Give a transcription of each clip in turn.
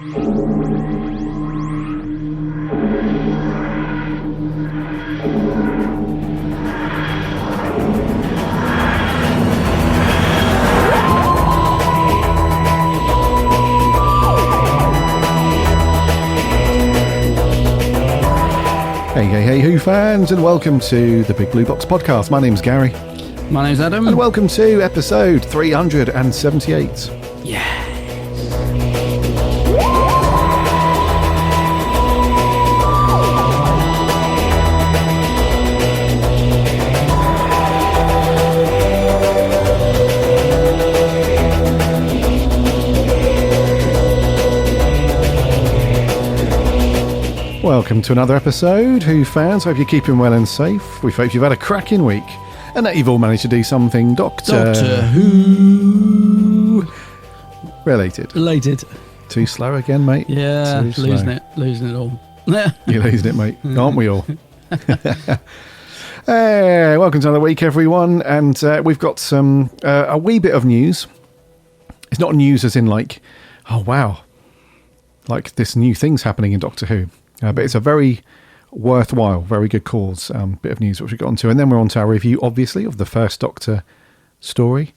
Hey, Who fans, and welcome to the Big Blue Box podcast. My name's Gary. My name's Adam. And welcome to episode 378. Yeah. Welcome to another episode, Who fans. Hope you're keeping well and safe. We hope you've had a cracking week and that you've all managed to do something Doctor Who related. Too slow again, mate? Yeah, losing it all. You're losing it, mate. Aren't we all? Hey, welcome to another week, everyone. And we've got some a wee bit of news. It's not news as in like, oh, wow, like this new thing's happening in Doctor Who. But it's a very worthwhile, very good cause bit of news which we got onto. And then we're on to our review, obviously, of the first Doctor story,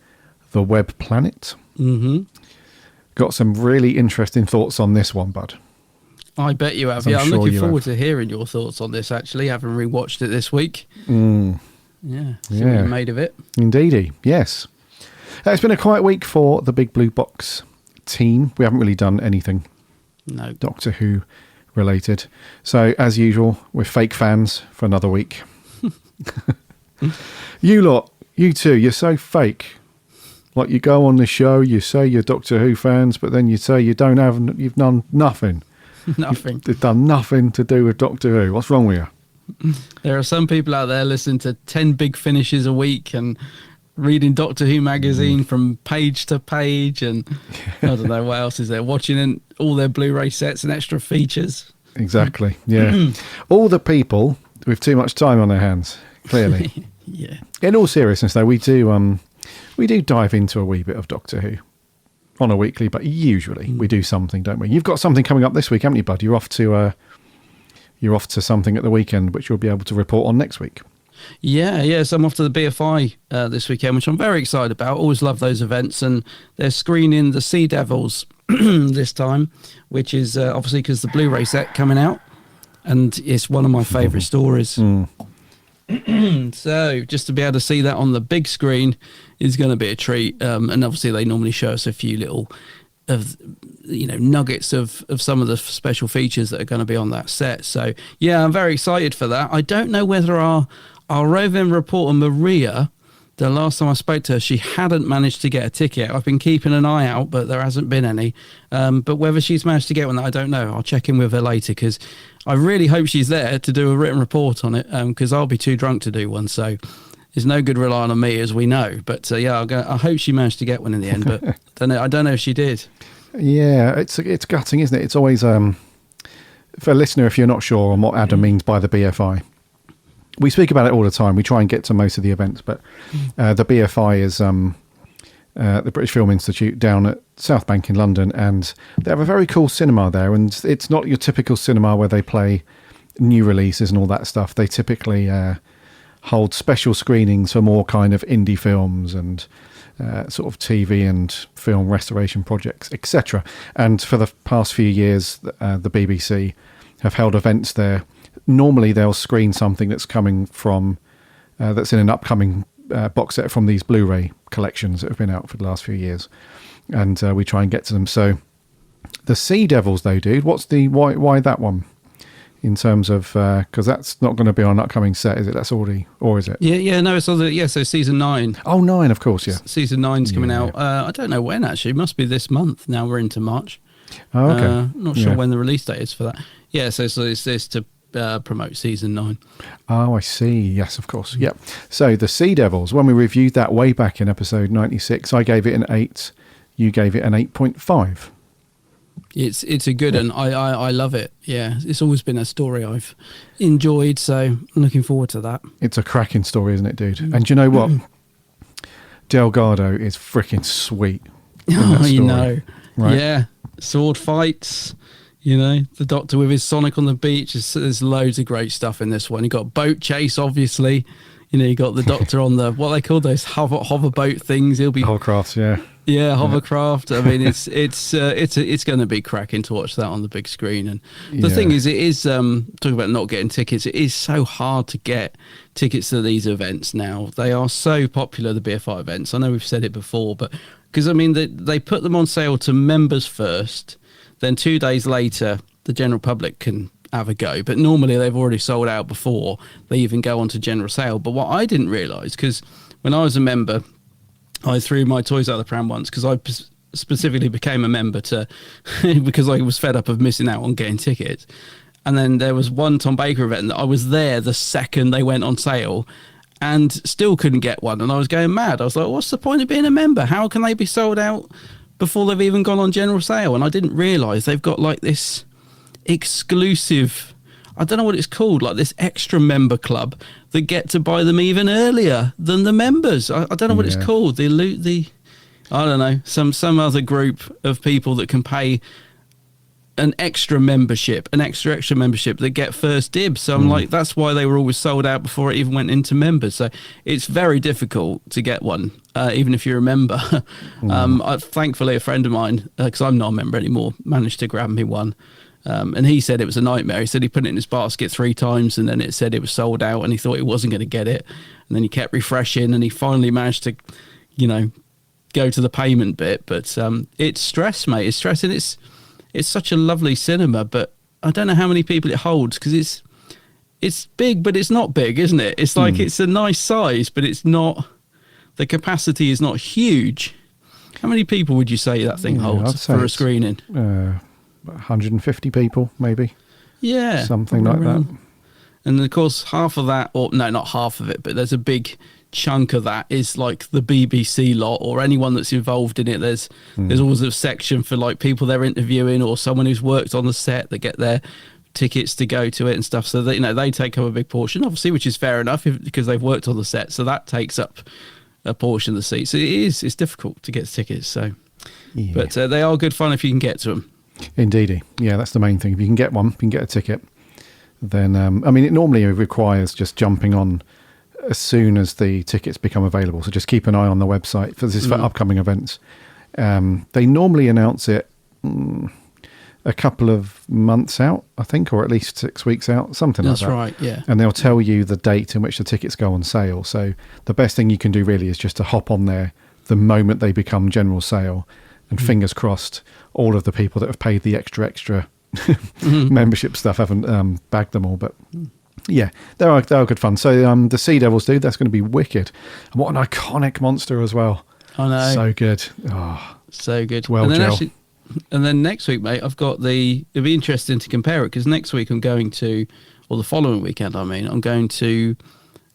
The Web Planet. Mm-hmm. Got some really interesting thoughts on this one, bud. I bet you have. I'm looking forward to hearing your thoughts on this, actually, having rewatched it this week. Yeah, see what you made of it. Indeedy, yes. It's been a quiet week for the Big Blue Box team. We haven't really done anything Doctor Who related. So, as usual, we're fake fans for another week. You lot, you two, you're so fake. Like, you go on the show, you say you're Doctor Who fans, but then you say you've done nothing. Nothing. You've done nothing to do with Doctor Who. What's wrong with you? There are some people out there listening to 10 big finishes a week and reading Doctor Who magazine from page to page, and I don't know what else is there, watching all their Blu-ray sets and extra features. Exactly, yeah. All the people with too much time on their hands, clearly. Yeah. In all seriousness, though, we do dive into a wee bit of Doctor Who on a weekly, but usually we do something, don't we? You've got something coming up this week, haven't you, bud? You're off to something at the weekend, which you'll be able to report on next week. Yeah, so I'm off to the BFI this weekend, which I'm very excited about. Always love those events, and they're screening The Sea Devils this time, which is obviously because the Blu-ray set coming out, and it's one of my favourite stories. So just to be able to see that on the big screen is going to be a treat, and obviously they normally show us a few little nuggets of some of the special features that are going to be on that set. So yeah, I'm very excited for that. I don't know whether our roving reporter Maria, the last time I spoke to her, she hadn't managed to get a ticket. I've been keeping an eye out, but there hasn't been any. But whether she's managed to get one, I don't know. I'll check in with her later, because I really hope she's there to do a written report on it, because I'll be too drunk to do one. So it's no good relying on me, as we know. But I hope she managed to get one in the end, but I don't know if she did. Yeah, it's gutting, isn't it? It's always, for a listener, if you're not sure on what Adam means by the BFI, we speak about it all the time. We try and get to most of the events, but the BFI is the British Film Institute down at South Bank in London, and they have a very cool cinema there, and it's not your typical cinema where they play new releases and all that stuff. They typically hold special screenings for more kind of indie films and sort of TV and film restoration projects, etc. And for the past few years, the BBC have held events there. Normally they'll screen something that's coming from that's in an upcoming box set from these Blu-ray collections that have been out for the last few years, and we try and get to them. So the Sea Devils, though, dude, why that one? In terms of, because that's not going to be on an upcoming set, is it? That's already, or is it? No, it's on so season 9. Oh, 9, of course, yeah. Season 9's coming out. I don't know when, actually. It must be this month. Now we're into March. Oh, okay. Not sure when the release date is for that. Yeah, so it's this to promote season 9. Oh, I see. Yes, of course. Yep. So the Sea Devils, when we reviewed that way back in episode 96, I gave it an 8. You gave it an 8.5. It's a good one. I love it. Yeah, it's always been a story I've enjoyed, so I'm looking forward to that. It's a cracking story, isn't it, dude? And do you know what? Delgado is freaking sweet. Oh, you know. Right? Yeah. Sword fights. You know, the Doctor with his Sonic on the beach. There's loads of great stuff in this one. You got boat chase, obviously. You know, you got the Doctor on the, what they call those hover boat things. He'll be Hovercrafts, yeah. Yeah, hovercraft. I mean, it's going to be cracking to watch that on the big screen. And the thing is, it is talking about not getting tickets. It is so hard to get tickets to these events now. They are so popular, the BFI events. I know we've said it before, but because I mean, they put them on sale to members first. Then 2 days later, the general public can have a go. But normally they've already sold out before they even go on to general sale. But what I didn't realise, because when I was a member, I threw my toys out of the pram once because I specifically became a member because I was fed up of missing out on getting tickets. And then there was one Tom Baker event that I was there the second they went on sale and still couldn't get one. And I was going mad. I was like, what's the point of being a member? How can they be sold out before they've even gone on general sale? And I didn't realise they've got like this exclusive, I don't know what it's called, like this extra member club that get to buy them even earlier than the members. I don't know what it's called. I don't know, some other group of people that can pay an extra membership that get first dibs. So I'm like, that's why they were always sold out before it even went into members. So it's very difficult to get one, even if you're a member. Thankfully, a friend of mine, because I'm not a member anymore, managed to grab me one. And he said it was a nightmare. He said he put it in his basket 3 times and then it said it was sold out and he thought he wasn't going to get it. And then he kept refreshing and he finally managed to, you know, go to the payment bit. But it's stress, mate. It's stress, and it's such a lovely cinema, but I don't know how many people it holds because it's big, but it's not big, isn't it? It's like it's a nice size, but it's not, the capacity is not huge. How many people would you say that thing holds for a screening? 150 people, maybe. Yeah. Something like that. And of course, half of that, or no, not half of it, but there's a big chunk of that is like the BBC lot or anyone that's involved in it. There's always a section for like people they're interviewing or someone who's worked on the set that get their tickets to go to it and stuff. So that, you know, they take up a big portion, obviously, which is fair enough because they've worked on the set. So that takes up a portion of the seats. So it's difficult to get tickets. So, but they are good fun if you can get to them. Indeedy. Yeah, that's the main thing. If you can get one, if you can get a ticket, then, I mean, it normally requires just jumping on as soon as the tickets become available. So just keep an eye on the website for this for upcoming events. They normally announce it a couple of months out, I think, or at least 6 weeks out, something like that. That's right, yeah. And they'll tell you the date in which the tickets go on sale. So the best thing you can do really is just to hop on there the moment they become general sale, and fingers crossed all of the people that have paid the extra membership stuff haven't bagged them all. But yeah, they are good fun. So the Sea Devils, dude, that's going to be wicked. And what an iconic monster as well. I know. So good. Oh, so good. Well, and then next week, mate, I've got it'll be interesting to compare it because next week I'm going to, or the following weekend, I'm going to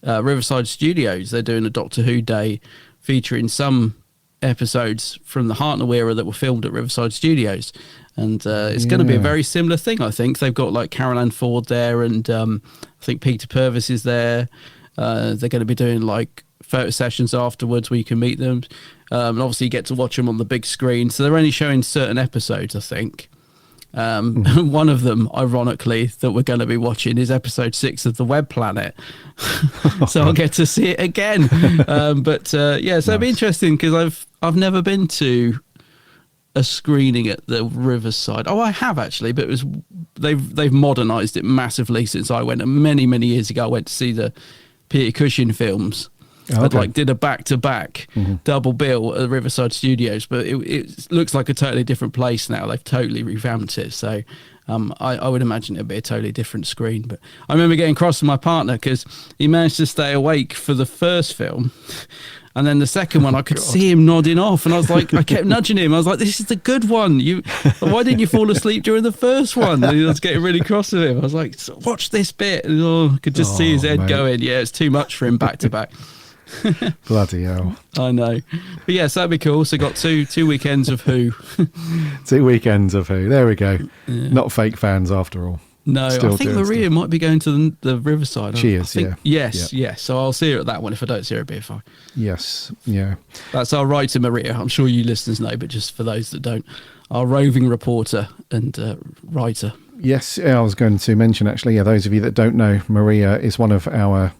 Riverside Studios. They're doing a Doctor Who day featuring some episodes from the Hartnell era that were filmed at Riverside Studios. And it's going to be a very similar thing, I think. They've got like Carol Ann Ford there, and I think Peter Purvis is there. They're going to be doing like photo sessions afterwards where you can meet them. And obviously you get to watch them on the big screen. So they're only showing certain episodes, I think. One of them, ironically, that we're going to be watching is episode 6 of The Web Planet. So I'll get to see it again. So it'll be interesting because I've never been to a screening at the Riverside. Oh, I have actually, but they've modernised it massively since I went. Many years ago, I went to see the Peter Cushing films. Oh, okay. I did a back-to-back double bill at the Riverside Studios, but it looks like a totally different place now. They've totally revamped it, so I would imagine it'd be a totally different screen. But I remember getting cross with my partner because he managed to stay awake for the first film, and then the second one I could see him nodding off, and I was like, I kept nudging him. I was like, "This is the good one. Why didn't you fall asleep during the first one?" And I was getting really cross with him. I was like, "Watch this bit," and I could just see his head going. Yeah, it's too much for him back to back. Bloody hell. I know. But yes, that'd be cool. So got two weekends of Who. 2 weekends of Who. There we go. Yeah. Not fake fans after all. No, Still I think doing Maria stuff. might be going to the Riverside. She I is, think, yeah. Yes. So I'll see her at that one if I don't see her at BFI. Yes, yeah. That's our writer, Maria. I'm sure you listeners know, but just for those that don't, our roving reporter and writer. Yes, I was going to mention actually. Yeah, those of you that don't know, Maria is one of our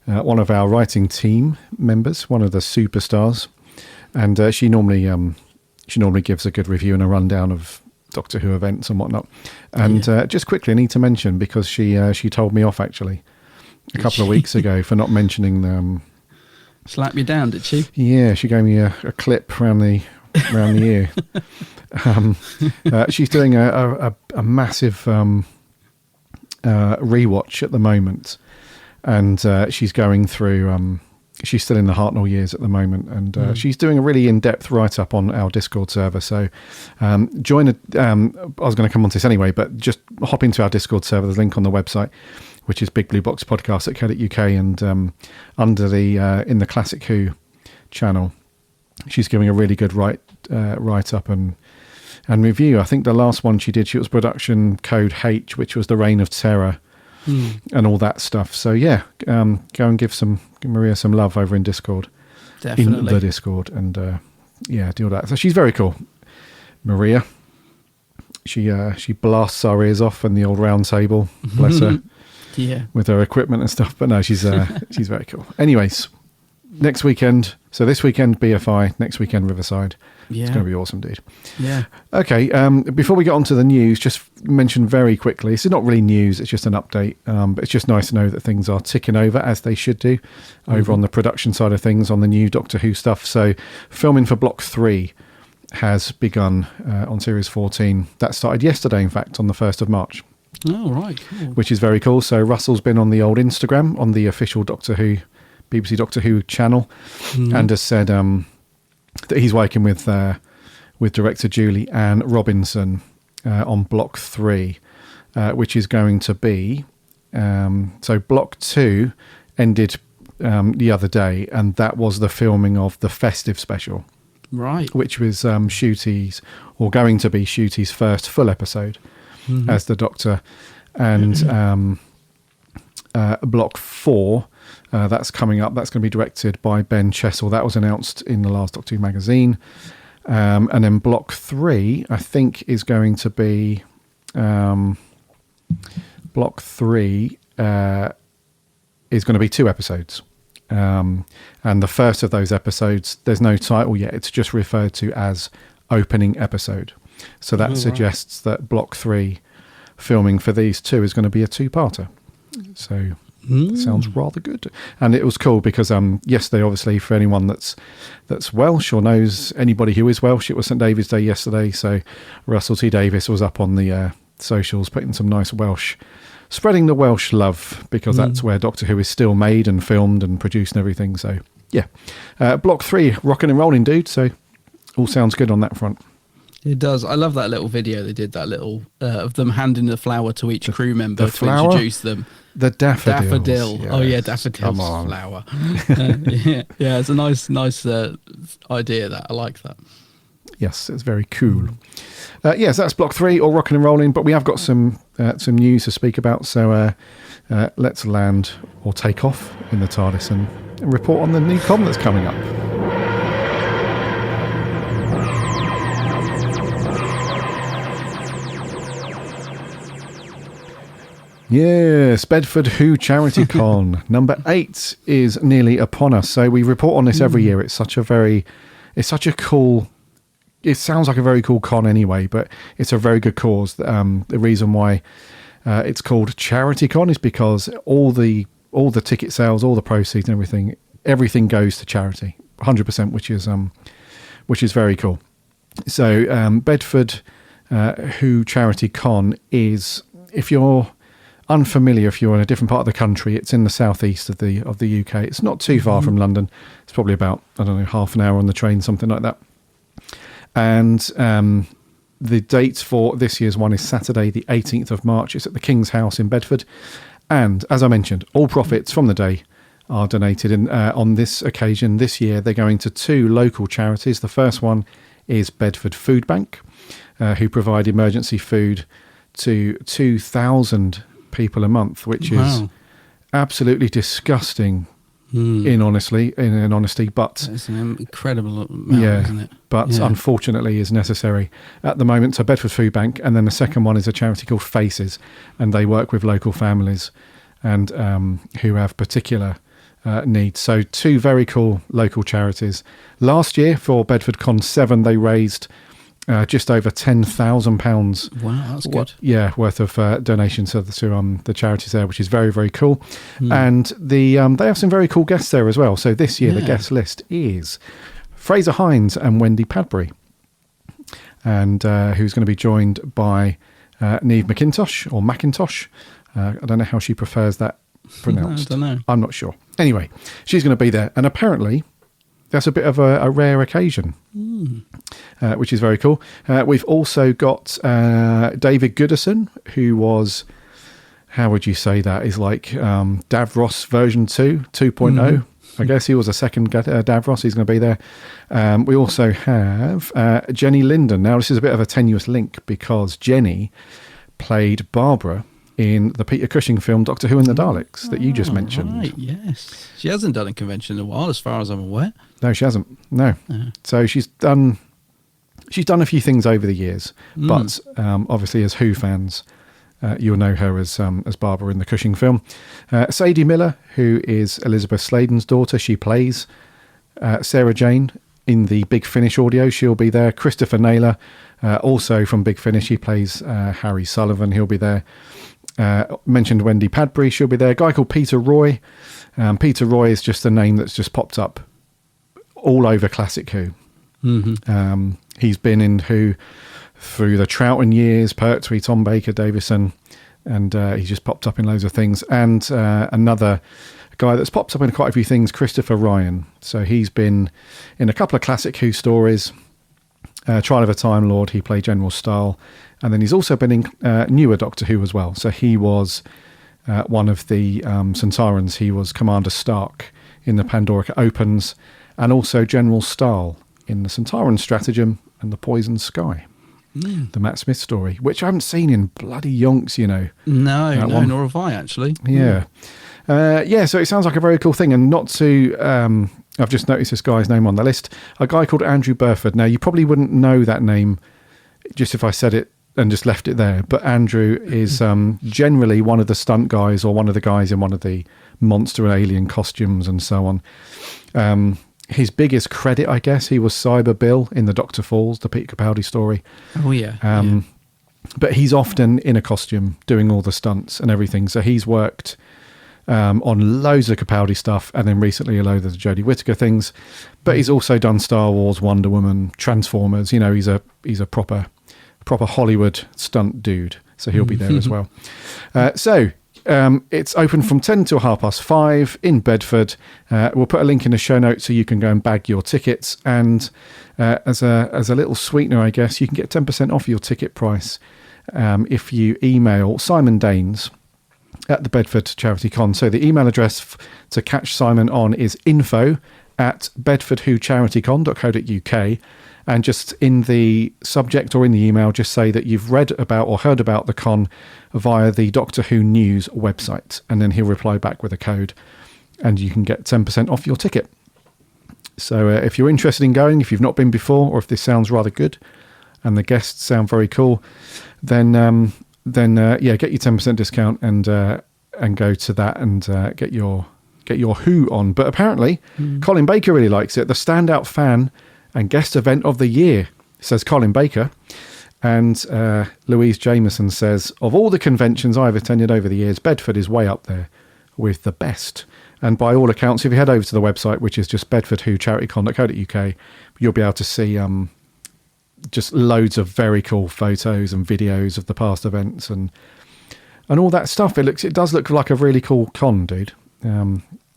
writing team members, one of the superstars, and she normally gives a good review and a rundown of Doctor Who events and whatnot. And just quickly, I need to mention because she told me off actually a couple of weeks ago for not mentioning them. Slap you down, did she? Yeah, she gave me a clip around the ear. She's doing a massive rewatch at the moment, and she's going through. She's still in the Hartnell years at the moment, and she's doing a really in-depth write-up on our Discord server. So join it. I was going to come on to this anyway, but just hop into our Discord server. There's a link on the website, which is Big Blue Box Podcast.co.uk, and under the in the Classic Who channel, she's giving a really good write-up and review. I think the last one she was production code H, which was the Reign of Terror. And all that stuff. So yeah, go and give Maria some love over in Discord. Definitely. In the Discord, and do all that. So she's very cool, Maria. She blasts our ears off in the old round table, bless her. Yeah, with her equipment and stuff. But no, she's very cool. Anyways, next weekend. So this weekend BFI, next weekend Riverside. Yeah. It's going to be awesome, dude. Yeah. Okay, before we get on to the news, just mention very quickly, this is not really news, it's just an update, but it's just nice to know that things are ticking over as they should do over on the production side of things on the new Doctor Who stuff. So filming for Block 3 has begun on Series 14. That started yesterday, in fact, on the 1st of March. Oh, right. Cool. Which is very cool. So Russell's been on the old Instagram, on the official Doctor Who, BBC Doctor Who channel, and has said... that he's working with director Julie Ann Robinson on Block 3, which is going to be... so Block 2 ended the other day, and that was the filming of the festive special. Right. Which was Shooty's, or going to be Shooty's first full episode as the Doctor. And Block 4... that's coming up. That's going to be directed by Ben Chessel. That was announced in the last Doctor Who magazine. And then Block 3, I think, is going to be... Block 3 is going to be 2 episodes. And the first of those episodes, there's no title yet. It's just referred to as opening episode. So that suggests that Block 3 filming for these 2 is going to be a 2-parter. So... sounds rather good. And it was cool because yesterday, obviously, for anyone that's Welsh or knows anybody who is Welsh, it was St David's Day yesterday, so Russell T Davis was up on the socials putting some nice Welsh, spreading the Welsh love, because that's where Doctor Who is still made and filmed and produced and everything. So yeah, Block 3 rocking and rolling, dude. So all sounds good on that front. It does. I love that little video they did, that little of them handing the flower to each crew member to introduce them. The daffodils. Daffodil. Yes. Oh yeah, daffodil flower. Yeah, it's a nice idea. That I like that. Yes, it's very cool. Yes, that's Block 3, all rocking and rolling. But we have got some news to speak about. So let's land or take off in the TARDIS and report on the new com that's coming up. Yes, Bedford Who Charity Con number 8 is nearly upon us. So we report on this every year. It sounds like a very cool con anyway, but it's a very good cause. The reason why it's called Charity Con is because all the ticket sales, all the proceeds and everything goes to charity, 100%, which is very cool. So Bedford Who Charity Con is, if you're unfamiliar, if you're in a different part of the country, it's in the southeast of the UK. It's not too far from London. It's probably about, I don't know, half an hour on the train, something like that. And the dates for this year's one is Saturday the 18th of March. It's at the King's House in Bedford, and as I mentioned, all profits from the day are donated. And on this occasion this year, they're going to 2 local charities. The first one is Bedford Food Bank, who provide emergency food to 2,000 people a month, which is absolutely disgusting. In honesty, but it's an incredible amount, isn't it? But unfortunately is necessary at the moment. So Bedford Food Bank, and then the second one is a charity called Faces, and they work with local families and who have particular needs. So 2 very cool local charities. Last year for Bedford Con 7, they raised just over £10,000. Wow, that's good. Worth of donations to the charities there, which is very, very cool. And they have some very cool guests there as well. So this year the guest list is Fraser Hines and Wendy Padbury, and who's going to be joined by Niamh McIntosh or Macintosh. I don't know how she prefers that pronounced. No, I don't know. I'm not sure. Anyway, she's going to be there, and apparently that's a bit of a rare occasion, which is very cool. We've also got David Goodison, who was, how would you say that, is like Davros version 2.0. I guess he was a second Davros. He's going to be there. We also have Jenny Linden. Now, this is a bit of a tenuous link because Jenny played Barbara in the Peter Cushing film Doctor Who and the Daleks that you just mentioned. Right, yes. She hasn't done a convention in a while, as far as I'm aware. No, she hasn't. No. So she's done a few things over the years, but obviously as Who fans, you'll know her as Barbara in the Cushing film. Sadie Miller, who is Elizabeth Sladen's daughter, she plays Sarah Jane in the Big Finish audio. She'll be there. Christopher Naylor, also from Big Finish, he plays Harry Sullivan. He'll be there. Mentioned Wendy Padbury, she'll be there. A guy called Peter Roy. Peter Roy is just a name that's just popped up all over Classic Who. He's been in Who through the Troughton years, Pertwee, Tom Baker, Davison, and he's just popped up in loads of things. And another guy that's popped up in quite a few things, Christopher Ryan. So he's been in a couple of Classic Who stories. Trial of a Time Lord, he played General Stahl. And then he's also been in newer Doctor Who as well. So he was one of the Centaurans. He was Commander Stark in the Pandorica Opens, and also General Stahl in the Centauran Stratagem and the Poison Sky. The Matt Smith story, which I haven't seen in bloody yonks, you know. No, nor have I, actually. Yeah. So it sounds like a very cool thing. And not to... I've just noticed this guy's name on the list. A guy called Andrew Burford. Now, you probably wouldn't know that name just if I said it and just left it there. But Andrew is generally one of the stunt guys or one of the guys in one of the monster and alien costumes and so on. His biggest credit, I guess, he was Cyber Bill in the Dr. Falls, the Peter Capaldi story. Oh, yeah. But he's often in a costume doing all the stunts and everything. So he's worked on loads of Capaldi stuff, and then recently a load of the Jodie Whittaker things. But he's also done Star Wars, Wonder Woman, Transformers. You know, he's a proper Hollywood stunt dude. So he'll be there as well. It's open from 10 till 5:30 in Bedford. We'll put a link in the show notes so you can go and bag your tickets. And as a little sweetener, I guess, you can get 10% off your ticket price if you email Simon Daines at the Bedford Charity Con. So the email address to catch Simon on is info@bedfordwhocharitycon.co.uk. And just in the subject or in the email, just say that you've read about or heard about the con via the Doctor Who News website. And then he'll reply back with a code and you can get 10% off your ticket. So if you're interested in going, if you've not been before, or if this sounds rather good and the guests sound very cool, then get your 10% discount and go to that and get your Who on. But apparently Colin Baker really likes it. The standout fan and guest event of the year, says Colin Baker. And Louise Jameson says, of all the conventions I've attended over the years, Bedford is way up there with the best. And by all accounts, if you head over to the website, which is just bedfordwhocharitycon.co.uk, you'll be able to see just loads of very cool photos and videos of the past events and all that stuff. It does look like a really cool con, dude.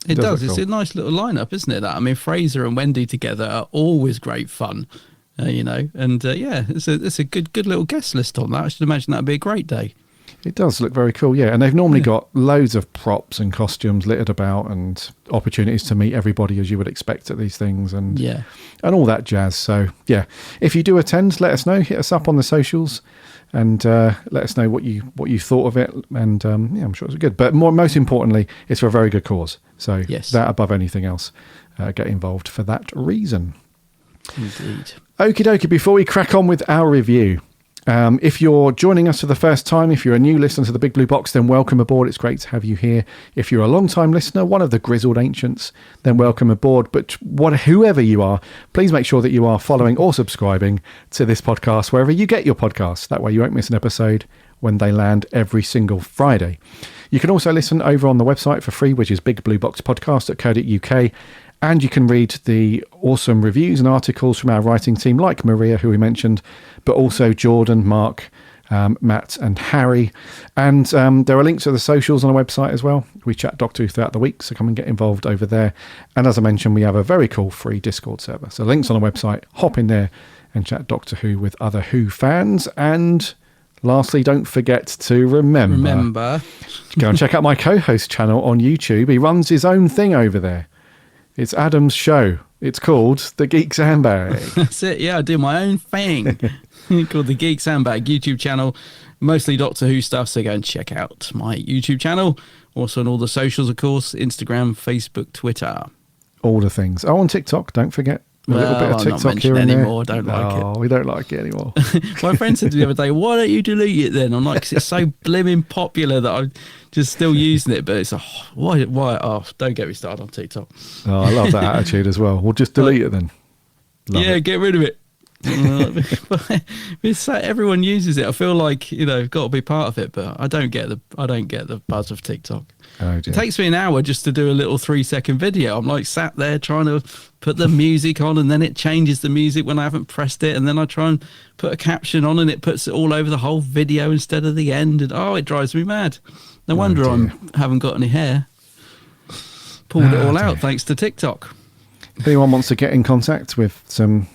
It does. It's a nice little lineup, isn't it? That, I mean, Fraser and Wendy together are always great fun, you know. And it's a good little guest list on that. I should imagine that'd be a great day. It does look very cool, yeah. And they've normally got loads of props and costumes littered about and opportunities to meet everybody as you would expect at these things and all that jazz. So, yeah, if you do attend, let us know. Hit us up on the socials and let us know what you thought of it. And I'm sure it's good. But most importantly, it's for a very good cause. So yes, that above anything else, get involved for that reason. Indeed. Okie dokie. Before we crack on with our review, if you're joining us for the first time, if you're a new listener to the Big Blue Box, then welcome aboard. It's great to have you here. If you're a long-time listener, one of the grizzled ancients, then welcome aboard. But whoever you are, please make sure that you are following or subscribing to this podcast wherever you get your podcasts. That way you won't miss an episode when they land every single Friday. You can also listen over on the website for free, which is bigblueboxpodcast.co.uk. And you can read the awesome reviews and articles from our writing team, like Maria, who we mentioned, but also Jordan, Mark, Matt and Harry. And there are links to the socials on our website as well. We chat Doctor Who throughout the week, so come and get involved over there. And as I mentioned, we have a very cool free Discord server. So links on the website, hop in there and chat Doctor Who with other Who fans. And lastly, don't forget to remember go and check out my co-host channel on YouTube. He runs his own thing over there. It's Adam's show. It's called The Geek Sandbag. That's it. Yeah, I do my own thing called The Geek Sandbag YouTube channel. Mostly Doctor Who stuff, so go and check out my YouTube channel. Also on all the socials, of course, Instagram, Facebook, Twitter. All the things. Oh, on TikTok, don't forget. A little bit of TikTok here and anymore. there. Don't like it. Oh, we don't like it anymore. My friend said to me the other day, why don't you delete it then? I'm like, 'cause it's so blimmin' popular that I'm just still using it. But it's why? Oh, don't get me started on TikTok. Oh, I love that attitude as well. We'll just delete it then. Love it. Get rid of it. It's like everyone uses it. I feel like got to be part of it, but I don't get the buzz of TikTok. Oh, it takes me an hour just to do a little 3-second video. I'm like sat there trying to put the music on, and then it changes the music when I haven't pressed it, and then I try and put a caption on, and it puts it all over the whole video instead of the end, and it drives me mad. No wonder I haven't got any hair. Pulled it all out thanks to TikTok. If anyone wants to get in contact with some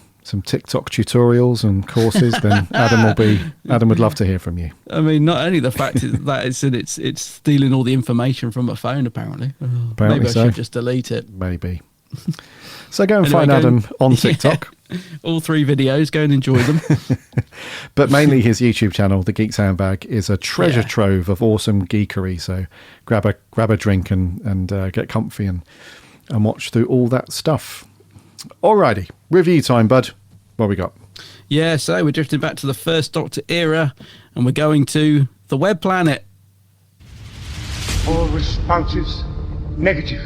TikTok tutorials and courses, then Adam would love to hear from you. I mean, not only the fact that it's stealing all the information from a phone, apparently. Maybe I should just delete it. Maybe. So go and find Adam on TikTok. Yeah. All 3 videos, go and enjoy them. But mainly his YouTube channel, The Geek Sandbag, is a treasure trove of awesome geekery. So grab a drink and get comfy and watch through all that stuff. Alrighty, review time, bud. What we got? Yeah, so we're drifting back to the First Doctor era, and we're going to the Web Planet. All responses negative.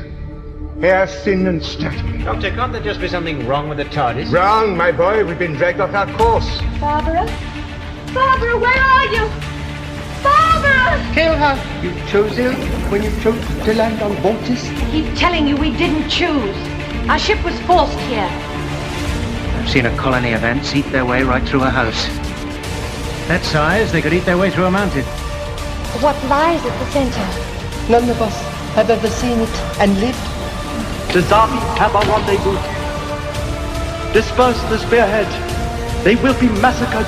Air thin and static. Doctor, can't there just be something wrong with the TARDIS? Wrong, my boy. We've been dragged off our course. Barbara? Barbara, where are you? Barbara! Kill her. You chose ill when you chose to land on Vortis. I keep telling you we didn't choose. Our ship was forced here. I've seen a colony of ants eat their way right through a house. That size, they could eat their way through a mountain. What lies at the center? None of us have ever seen it and lived. The Zami have a rendezvous. Disperse the spearhead. They will be massacred.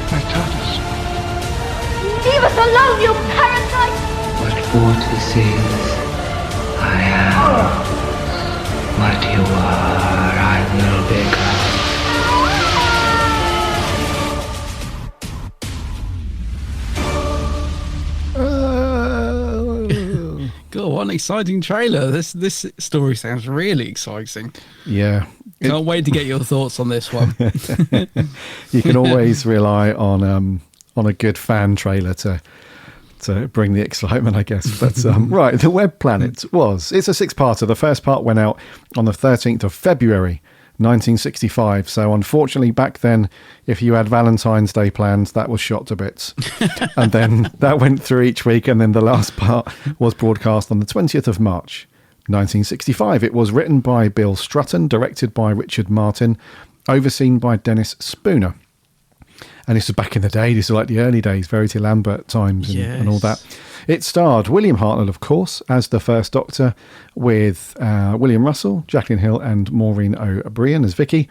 My TARDIS. Leave us alone, you parasite! What Vortis is, I am. What you are, I will become. God, what an exciting trailer. This story sounds really exciting. Yeah. Can't wait to get your thoughts on this one. You can always rely on a good fan trailer to bring the excitement, I guess. But right, the Web Planet it's a 6-parter. The first part went out on the 13th of February 1965. So unfortunately back then, if you had Valentine's Day plans, that was shot to bits. And then that went through each week, and then the last part was broadcast on the 20th of March 1965. It was written by Bill Strutton, directed by Richard Martin, overseen by Dennis Spooner. And this was back in the day. This was like the early days, Verity Lambert times and all that. It starred William Hartnell, of course, as the First Doctor, with William Russell, Jacqueline Hill and Maureen O'Brien as Vicky.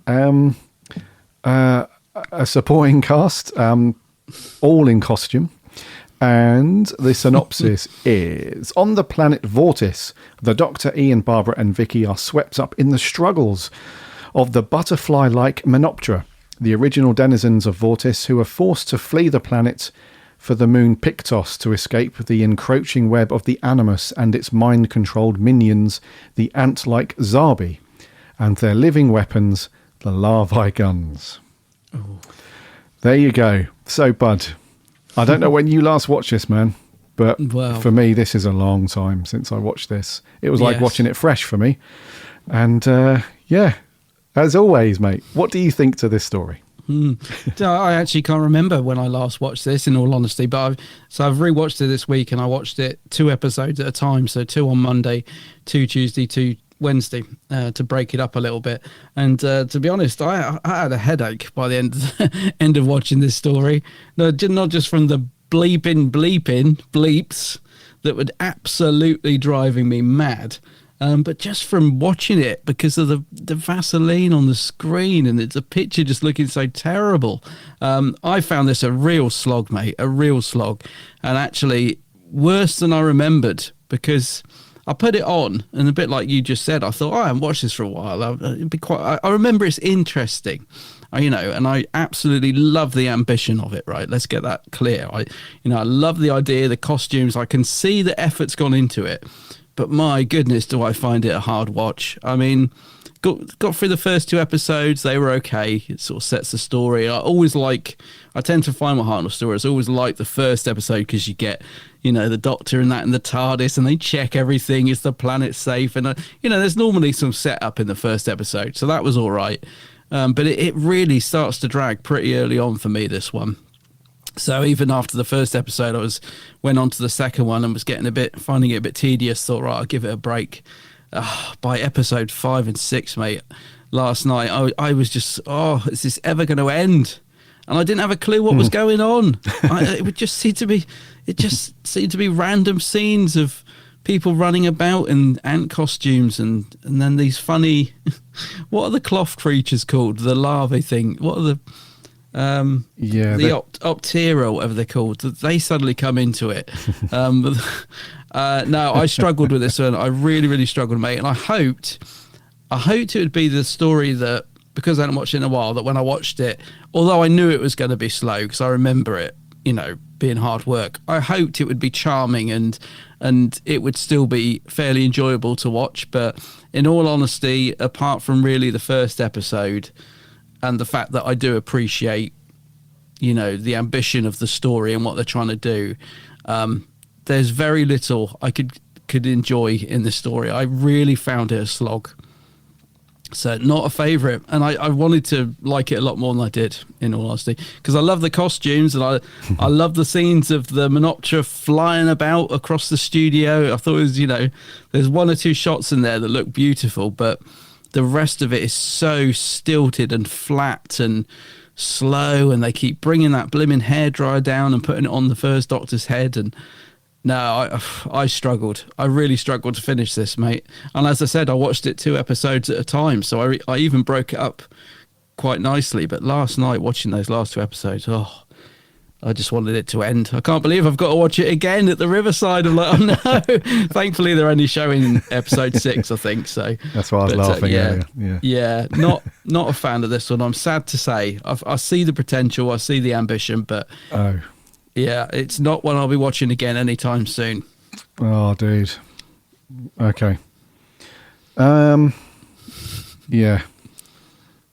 A supporting cast, all in costume. And the synopsis is, on the planet Vortis, the Doctor, Ian, Barbara and Vicky are swept up in the struggles of the butterfly-like Menoptera, the original denizens of Vortis, who are forced to flee the planet for the moon Pictos to escape the encroaching web of the Animus and its mind-controlled minions, the ant-like Zarbi, and their living weapons, the larvae guns. Ooh. There you go. So, Bud, I don't know when you last watched this, man, but for me, this is a long time since I watched this. It was like watching it fresh for me. And, as always, mate, what do you think to this story? I actually can't remember when I last watched this, in all honesty, but I've rewatched it this week, and I watched it 2 episodes at a time, so 2 on Monday, 2 Tuesday, 2 Wednesday, to break it up a little bit. And to be honest, I had a headache by the end of watching this story. No, not just from the bleeps that were absolutely driving me mad, but just from watching it, because of the Vaseline on the screen and it's a picture just looking so terrible. I found this a real slog, mate, a real slog. And actually worse than I remembered, because I put it on, and a bit like you just said, I thought, I haven't watched this for a while. I remember it's interesting, and I absolutely love the ambition of it, right? Let's get that clear. I love the idea, the costumes. I can see the effort's gone into it. But my goodness, do I find it a hard watch. I mean, got through the first 2 episodes. They were okay. It sort of sets the story. I tend to find my heart in the stories. I always like the first episode because you get, the Doctor and that in the TARDIS, and they check everything. Is the planet safe? And, there's normally some setup in the first episode. So that was all right. But it really starts to drag pretty early on for me, this one. So even after the first episode, I went on to the second one and was finding it a bit tedious. Thought, right, I'll give it a break. By episode 5 and 6, mate, last night, I was just, is this ever going to end? And I didn't have a clue what was going on. It just seemed to be random scenes of people running about in ant costumes, and then these funny, what are the cloth creatures called? The larvae thing. What are the Optera, whatever they're called, they suddenly come into it. No, I struggled with this one. I really, really struggled, mate. And I hoped it would be the story that, because I hadn't watched it in a while, that when I watched it, although I knew it was going to be slow, because I remember it, being hard work, I hoped it would be charming and it would still be fairly enjoyable to watch. But in all honesty, apart from really the first episode, and the fact that I do appreciate, the ambition of the story and what they're trying to do, there's very little I could enjoy in this story. I really found it a slog. So not a favourite. And I wanted to like it a lot more than I did, in all honesty, because I love the costumes, and I love the scenes of the Menoptera flying about across the studio. I thought it was, there's 1 or 2 shots in there that look beautiful, but the rest of it is so stilted and flat and slow, and they keep bringing that blimmin' hairdryer down and putting it on the first Doctor's head. And no, I struggled. I really struggled to finish this, mate. And as I said, I watched it 2 episodes at a time, so I even broke it up quite nicely. But last night, watching those last 2 episodes, I just wanted it to end. I can't believe I've got to watch it again at the Riverside. I'm like, oh no. Thankfully, they're only showing episode 6, I think. So that's why I was laughing earlier. Yeah. Not a fan of this one. I'm sad to say. I see the potential. I see the ambition, but yeah, it's not one I'll be watching again anytime soon. Oh, dude. Okay. Yeah,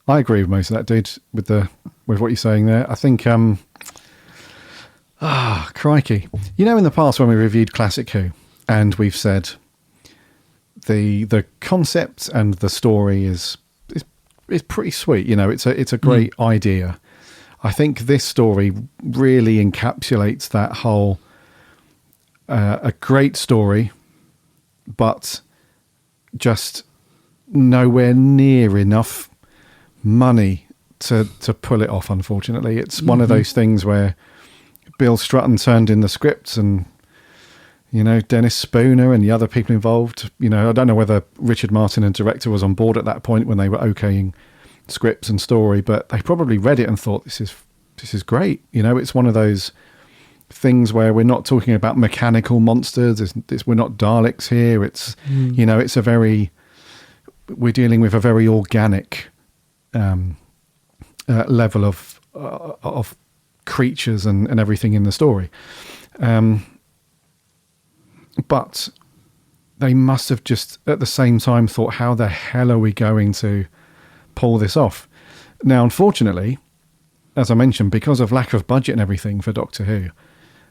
I agree with most of that, dude. With what you're saying there, I think. Crikey. In the past when we reviewed Classic Who, and we've said the concept and the story is pretty sweet. It's a great idea. I think this story really encapsulates that whole a great story, but just nowhere near enough money to pull it off, unfortunately. It's one of those things where Bill Strutton turned in the scripts, and Dennis Spooner and the other people involved. I don't know whether Richard Martin and director was on board at that point when they were okaying scripts and story, but they probably read it and thought, this is great. It's one of those things where we're not talking about mechanical monsters. We're not Daleks here. It's we're dealing with a very organic level of creatures and everything in the story. But they must have just at the same time thought, how the hell are we going to pull this off? Now, unfortunately, as I mentioned, because of lack of budget and everything for Doctor Who,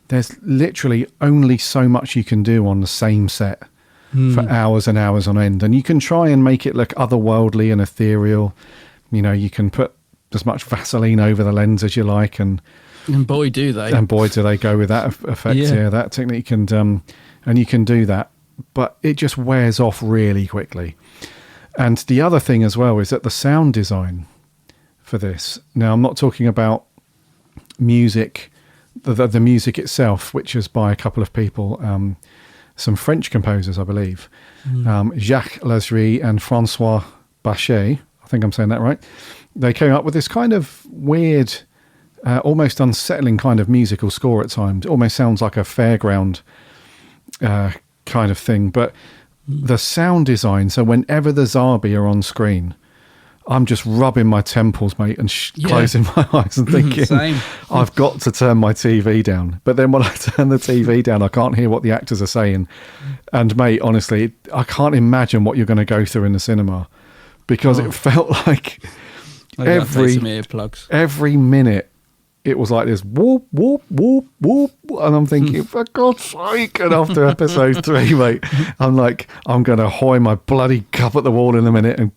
there's literally only so much you can do on the same set for hours and hours on end. And you can try and make it look otherworldly and ethereal. You know, you can put as much Vaseline over the lens as you like. And boy, do they. And boy, do they go with that effect. Yeah, that technique. And you can do that. But it just wears off really quickly. And the other thing as well is that the sound design for this. Now, I'm not talking about music, the music itself, which is by a couple of people, some French composers, I believe, Jacques Lazare and Francois Bachet. I think I'm saying that right. They came up with this kind of weird, almost unsettling kind of musical score at times. It almost sounds like a fairground kind of thing. But the sound design, so whenever the Zarbi are on screen, I'm just rubbing my temples, mate, and closing my eyes and thinking, I've got to turn my TV down. But then when I turn the TV down, I can't hear what the actors are saying. And, mate, honestly, I can't imagine what you're going to go through in the cinema, because it felt like every minute it was like this whoop, whoop, whoop, whoop. And I'm thinking, for God's sake. And after episode 3, mate, I'm like, I'm going to hoy my bloody cup at the wall in a minute and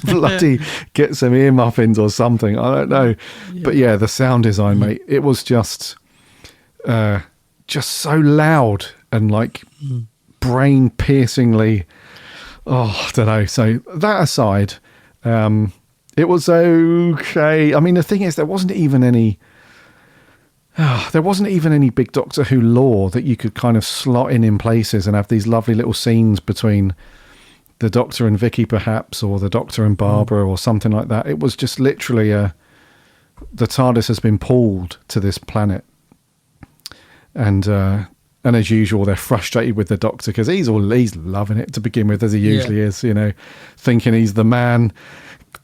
bloody get some ear muffins or something. I don't know. But yeah, the sound design, mate, it was just so loud and like brain piercingly. I don't know. So that aside, it was okay. I mean, the thing is, there wasn't even any big Doctor Who lore that you could kind of slot in places and have these lovely little scenes between the Doctor and Vicky, perhaps, or the Doctor and Barbara, or something like that. It was just literally the TARDIS has been pulled to this planet, and as usual, they're frustrated with the Doctor because he's loving it to begin with, as he usually is, you know, thinking he's the man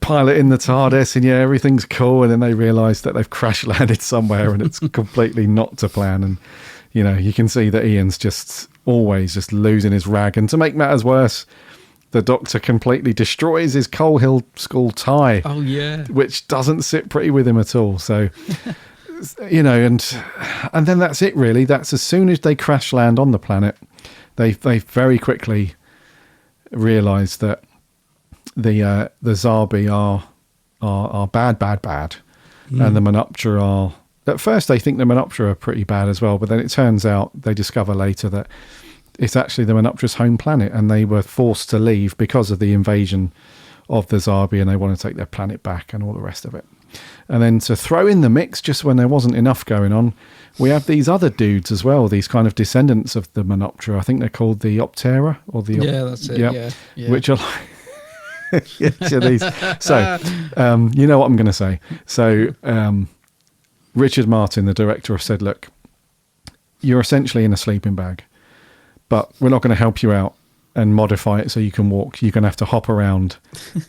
piloting the TARDIS, and everything's cool, and then they realise that they've crash landed somewhere and it's completely not to plan, and you know, you can see that Ian's just always just losing his rag. And to make matters worse, the Doctor completely destroys his Coal Hill School tie. Oh, yeah. Which doesn't sit pretty with him at all. So, you know, and then that's it, really. That's as soon as they crash land on the planet, they very quickly realise that the Zarbi are bad. And the Menoptera are... At first, they think the Menoptera are pretty bad as well, but then it turns out, they discover later that it's actually the Menoptera's home planet, and they were forced to leave because of the invasion of the Zarbi, and they want to take their planet back and all the rest of it. And then to throw in the mix, just when there wasn't enough going on, we have these other dudes as well, these kind of descendants of the Menoptera. I think they're called the Optera, or the... Yeah, that's it, yeah. Which are like... So, you know what I'm going to say. So, Richard Martin, the director, said, look, you're essentially in a sleeping bag, but we're not going to help you out and modify it so you can walk. You're going to have to hop around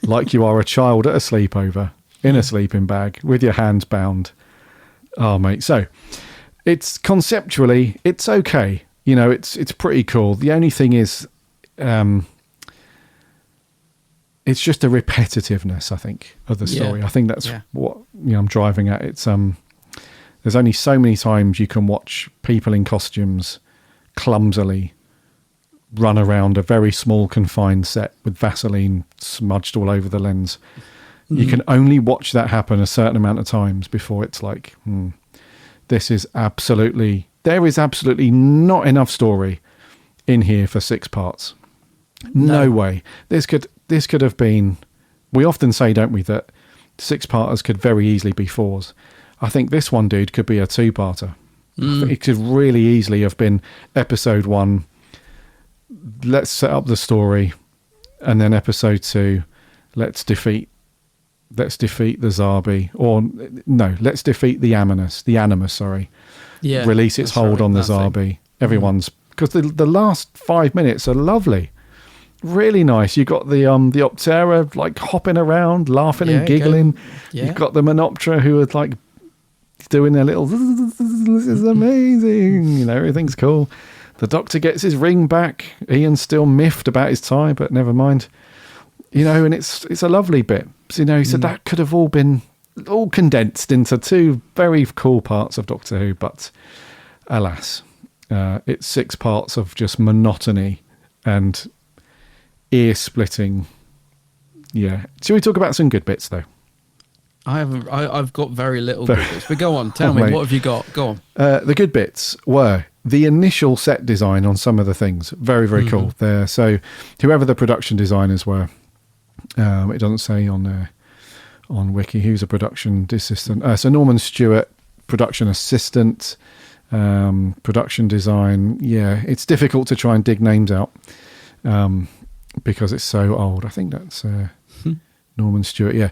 like you are a child at a sleepover in a sleeping bag with your hands bound. Oh, mate. So it's conceptually, it's okay. You know, it's pretty cool. The only thing is, it's just a repetitiveness, I think, of the story. I think that's what I'm driving at. It's there's only so many times you can watch people in costumes clumsily run around a very small confined set with Vaseline smudged all over the lens. You can only watch that happen a certain amount of times before it's like, there is absolutely not enough story in here for 6 parts. No way. This could have been, we often say, don't we, that 6-parters could very easily be 4s. I think this one, dude, could be a 2-parter. It could really easily have been episode 1, let's set up the story, and then episode 2, let's defeat the Zarbi, or no, let's defeat the Animus, release its hold on the Zarbi. Everyone's, because the last 5 minutes are lovely. really nice. You got the Optera like hopping around, laughing and giggling. You've got the Menoptera who are like doing their little, this is amazing, you know, everything's cool. The Doctor gets his ring back. Ian's still miffed about his tie, but never mind. You know, and it's a lovely bit. So, you know, he said that could have all been condensed into 2 very cool parts of Doctor Who, but alas, it's 6 parts of just monotony and ear-splitting. Yeah. Shall we talk about some good bits, though? I've got very little good bits, but go on, tell me, mate. what have you got? Go on. The good bits were the initial set design on some of the things. Very, very cool there. So whoever the production designers were, it doesn't say on Wiki who's a production assistant. So Norman Stewart, production assistant, production design. Yeah, it's difficult to try and dig names out because it's so old. I think that's Norman Stewart. Yeah,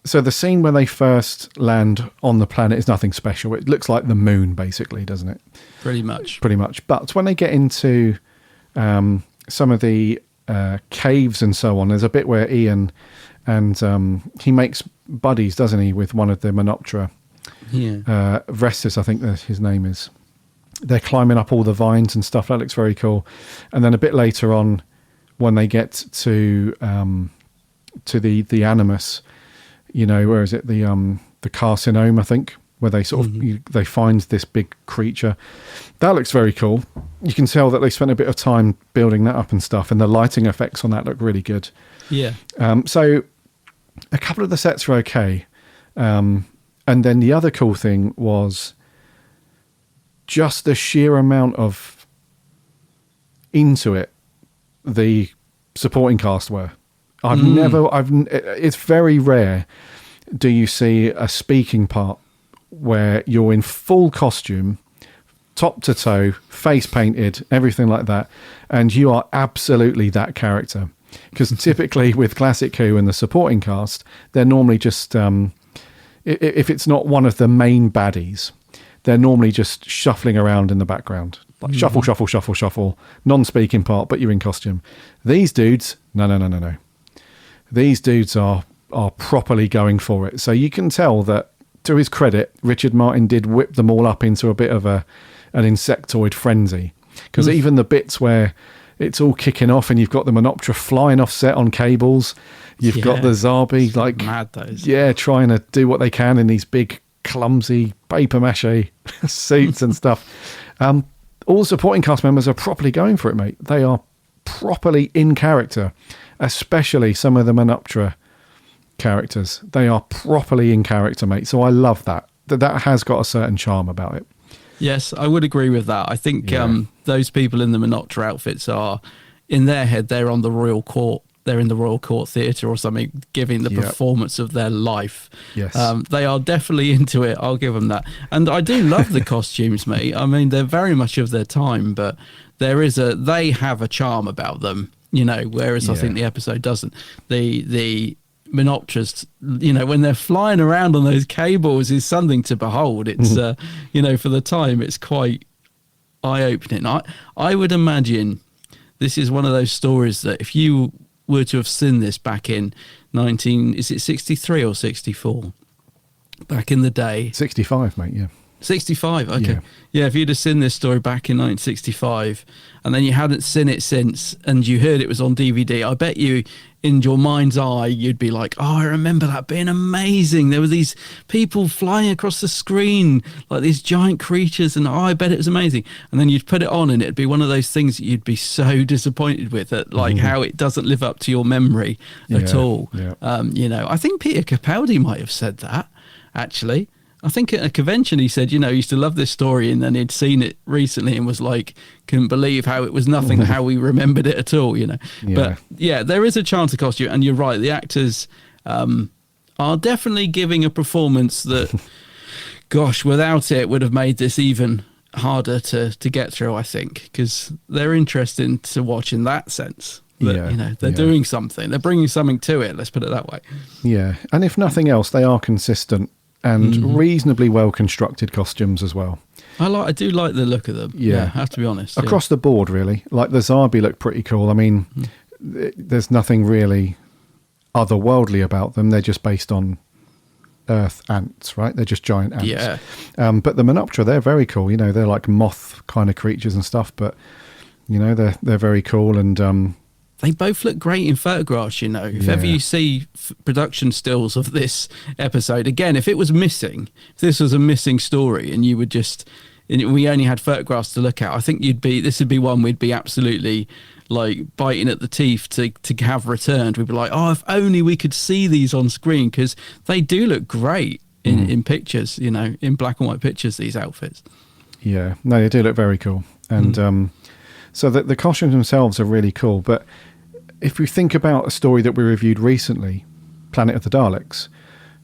so the scene where they first land on the planet is nothing special. It looks like the moon, basically, doesn't it? Pretty much. But when they get into some of the caves and so on, there's a bit where Ian and he makes buddies, doesn't he, with one of the Menoptera. Yeah. Vortis, I think his name is. They're climbing up all the vines and stuff. That looks very cool. And then a bit later on, when they get to the Animus, you know, where is it? The carcinome, I think, where they sort of they find this big creature. That looks very cool. You can tell that they spent a bit of time building that up and stuff, and the lighting effects on that look really good. Yeah. So a couple of the sets were okay, and then the other cool thing was just the sheer amount of into it the supporting cast were. It's very rare do you see a speaking part where you're in full costume, top to toe, face painted, everything like that, and you are absolutely that character. Because typically with Classic Who and the supporting cast, they're normally just, if it's not one of the main baddies, they're normally just shuffling around in the background. Like shuffle, shuffle, shuffle, shuffle, non-speaking part, but you're in costume. These dudes, no. These dudes are properly going for it. So you can tell that, to his credit, Richard Martin did whip them all up into a bit of an insectoid frenzy. Because even the bits where it's all kicking off and you've got the Menoptera flying off set on cables, you've got the Zarbi, like, mad those. Yeah, trying to do what they can in these big, clumsy paper mache suits and stuff. All the supporting cast members are properly going for it, mate. They are properly in character, especially some of the Menoptera characters. They are properly in character, mate. So I love that. That has got a certain charm about it. Yes, I would agree with that. I think those people in the Menoptera outfits are, in their head, they're on the Royal Court. They're in the Royal Court Theatre or something, giving the performance of their life. Yes. They are definitely into it. I'll give them that. And I do love the costumes, mate. I mean, they're very much of their time, but they have a charm about them, you know, whereas I think the episode doesn't. The Menopteras, you know, when they're flying around on those cables is something to behold. It's, you know, for the time, it's quite eye-opening. I would imagine this is one of those stories that if you were to have seen this back in 63 or 64? Back in the day. 65, mate, yeah. 65, okay. Yeah, if you'd have seen this story back in 1965 and then you hadn't seen it since and you heard it was on DVD, I bet you in your mind's eye you'd be like, oh, I remember that being amazing. There were these people flying across the screen like these giant creatures and I bet it was amazing. And then you'd put it on and it'd be one of those things that you'd be so disappointed with, at like how it doesn't live up to your memory at all. Yeah. You know, I think Peter Capaldi might have said that, actually. I think at a convention he said, you know, he used to love this story and then he'd seen it recently and was like, couldn't believe how it was nothing, how we remembered it at all, you know. Yeah. But yeah, there is a chance to cost you, and you're right, the actors are definitely giving a performance that, gosh, without it would have made this even harder to get through, I think, because they're interesting to watch in that sense. That, you know, they're doing something, they're bringing something to it, let's put it that way. Yeah, and if nothing else, they are consistent and reasonably well constructed costumes as well. I do like the look of them. Yeah, I have to be honest. Across the board, really. Like the Zarbi look pretty cool. I mean, there's nothing really otherworldly about them. They're just based on Earth ants, right? They're just giant ants. Yeah. But the Menoptera, they're very cool. You know, they're like moth kind of creatures and stuff, but you know, they're very cool. And they both look great in photographs, you know. If ever you see production stills of this episode, again, if it was missing, if this was a missing story and you would just, and we only had photographs to look at, I think this would be one we'd be absolutely like biting at the teeth to have returned. We'd be like, oh, if only we could see these on screen, because they do look great in pictures, you know, in black and white pictures, these outfits. Yeah, no, they do look very cool. And so the costumes themselves are really cool. But if we think about a story that we reviewed recently, Planet of the Daleks,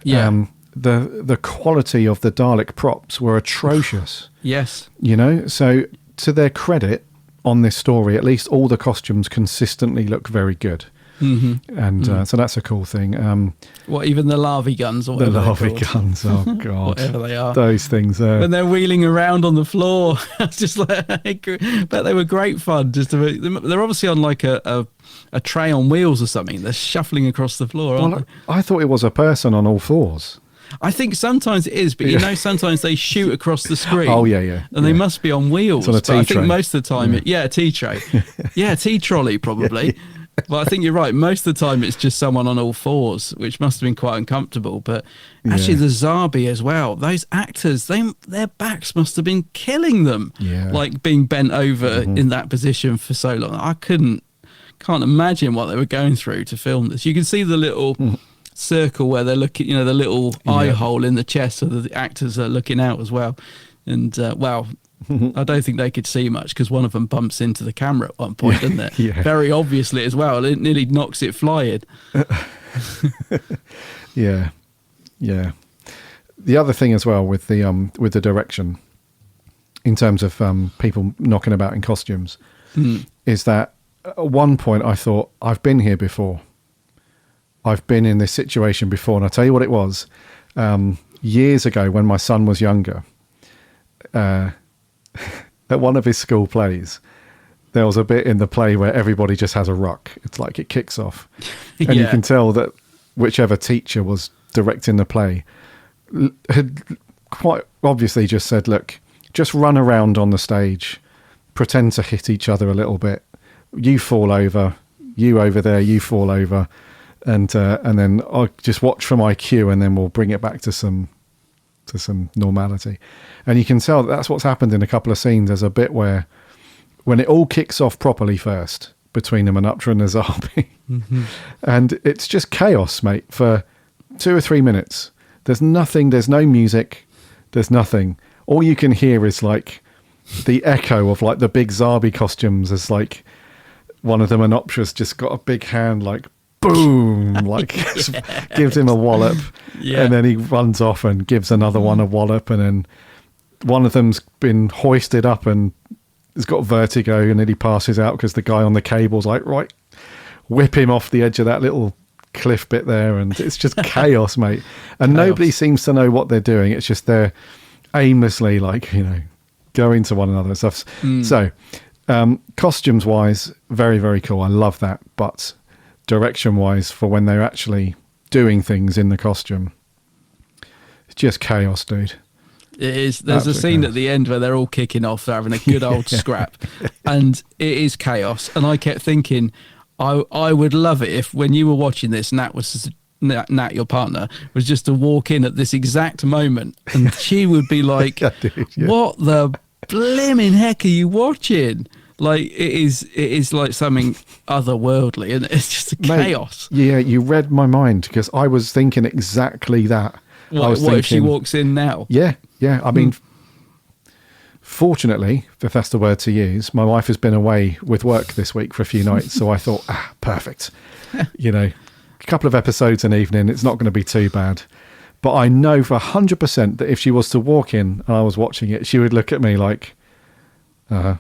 the quality of the Dalek props were atrocious. Yes. You know, so to their credit on this story, at least all the costumes consistently look very good. And so that's a cool thing. What, even the larvae guns? Or the larvae guns, oh God. Whatever they are. Those things. When they're wheeling around on the floor, it's just like, but they were great fun. They're obviously on like a tray on wheels or something. They're shuffling across the floor, aren't they? I thought it was a person on all fours. I think sometimes it is, but you know, sometimes they shoot across the screen. Oh, yeah. And they must be on wheels. It's on a tea I tray. think most of the time, a tea tray. Yeah, tea trolley probably. But I think you're right. Most of the time it's just someone on all fours, which must have been quite uncomfortable. But actually the Zarbi as well, those actors, their backs must have been killing them. Yeah. Like being bent over in that position for so long. I can't imagine what they were going through to film this. You can see the little circle where they're looking, you know, the little eye hole in the chest, so the actors are looking out as well. And I don't think they could see much, because one of them bumps into the camera at one point, doesn't it? Very obviously as well. It nearly knocks it flying. Yeah. The other thing as well with the direction, in terms of people knocking about in costumes, is that at one point I thought, I've been here before. I've been in this situation before. And I'll tell you what it was. Years ago, when my son was younger, at one of his school plays, there was a bit in the play where everybody just has a ruck. It's like it kicks off. And you can tell that whichever teacher was directing the play had quite obviously just said, look, just run around on the stage, pretend to hit each other a little bit. You fall over, you over there, you fall over. And then I'll just watch for my cue, and then we'll bring it back to some normality. And you can tell that's what's happened in a couple of scenes. There's a bit where, when it all kicks off properly first, between the Menoptera and the Zarbi, and it's just chaos, mate, for 2 or 3 minutes. There's nothing, there's no music, there's nothing. All you can hear is like the echo of like the big Zarbi costumes, as like one of the Menoptera's just got a big hand, like boom, like gives him a wallop, and then he runs off and gives another one a wallop, and then one of them's been hoisted up and has got vertigo, and then he passes out because the guy on the cable's like, right, whip him off the edge of that little cliff bit there, and it's just chaos, mate. And nobody seems to know what they're doing. It's just they're aimlessly, like, you know, going to one another and stuff. So costumes wise, very, very cool. I love that. But direction wise, for when they're actually doing things in the costume, it's just chaos, dude. It is. There's a scene at the end where they're all kicking off, they're having a good old scrap, and it is chaos. And I kept thinking, I would love it if, when you were watching this, Nat, your partner, was just to walk in at this exact moment, and she would be like, what the blimmin' heck are you watching? Like, it is like something otherworldly, and it's just a chaos. Mate, yeah, you read my mind, because I was thinking exactly that. What if she walks in now? Yeah. I mean, fortunately, if that's the word to use, my wife has been away with work this week for a few nights, so I thought, perfect. You know, a couple of episodes an evening, it's not going to be too bad. But I know for 100% that if she was to walk in and I was watching it, she would look at me like, are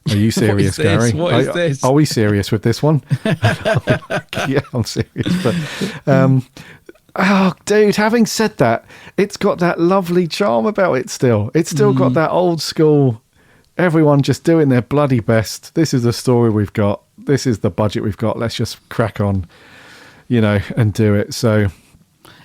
you serious, Gary? What is this? Are we serious with this one? Yeah, I'm serious. But Oh, dude, having said that, it's got that lovely charm about it still. It's still got that old school, everyone just doing their bloody best. This is the story we've got. This is the budget we've got. Let's just crack on, and do it. So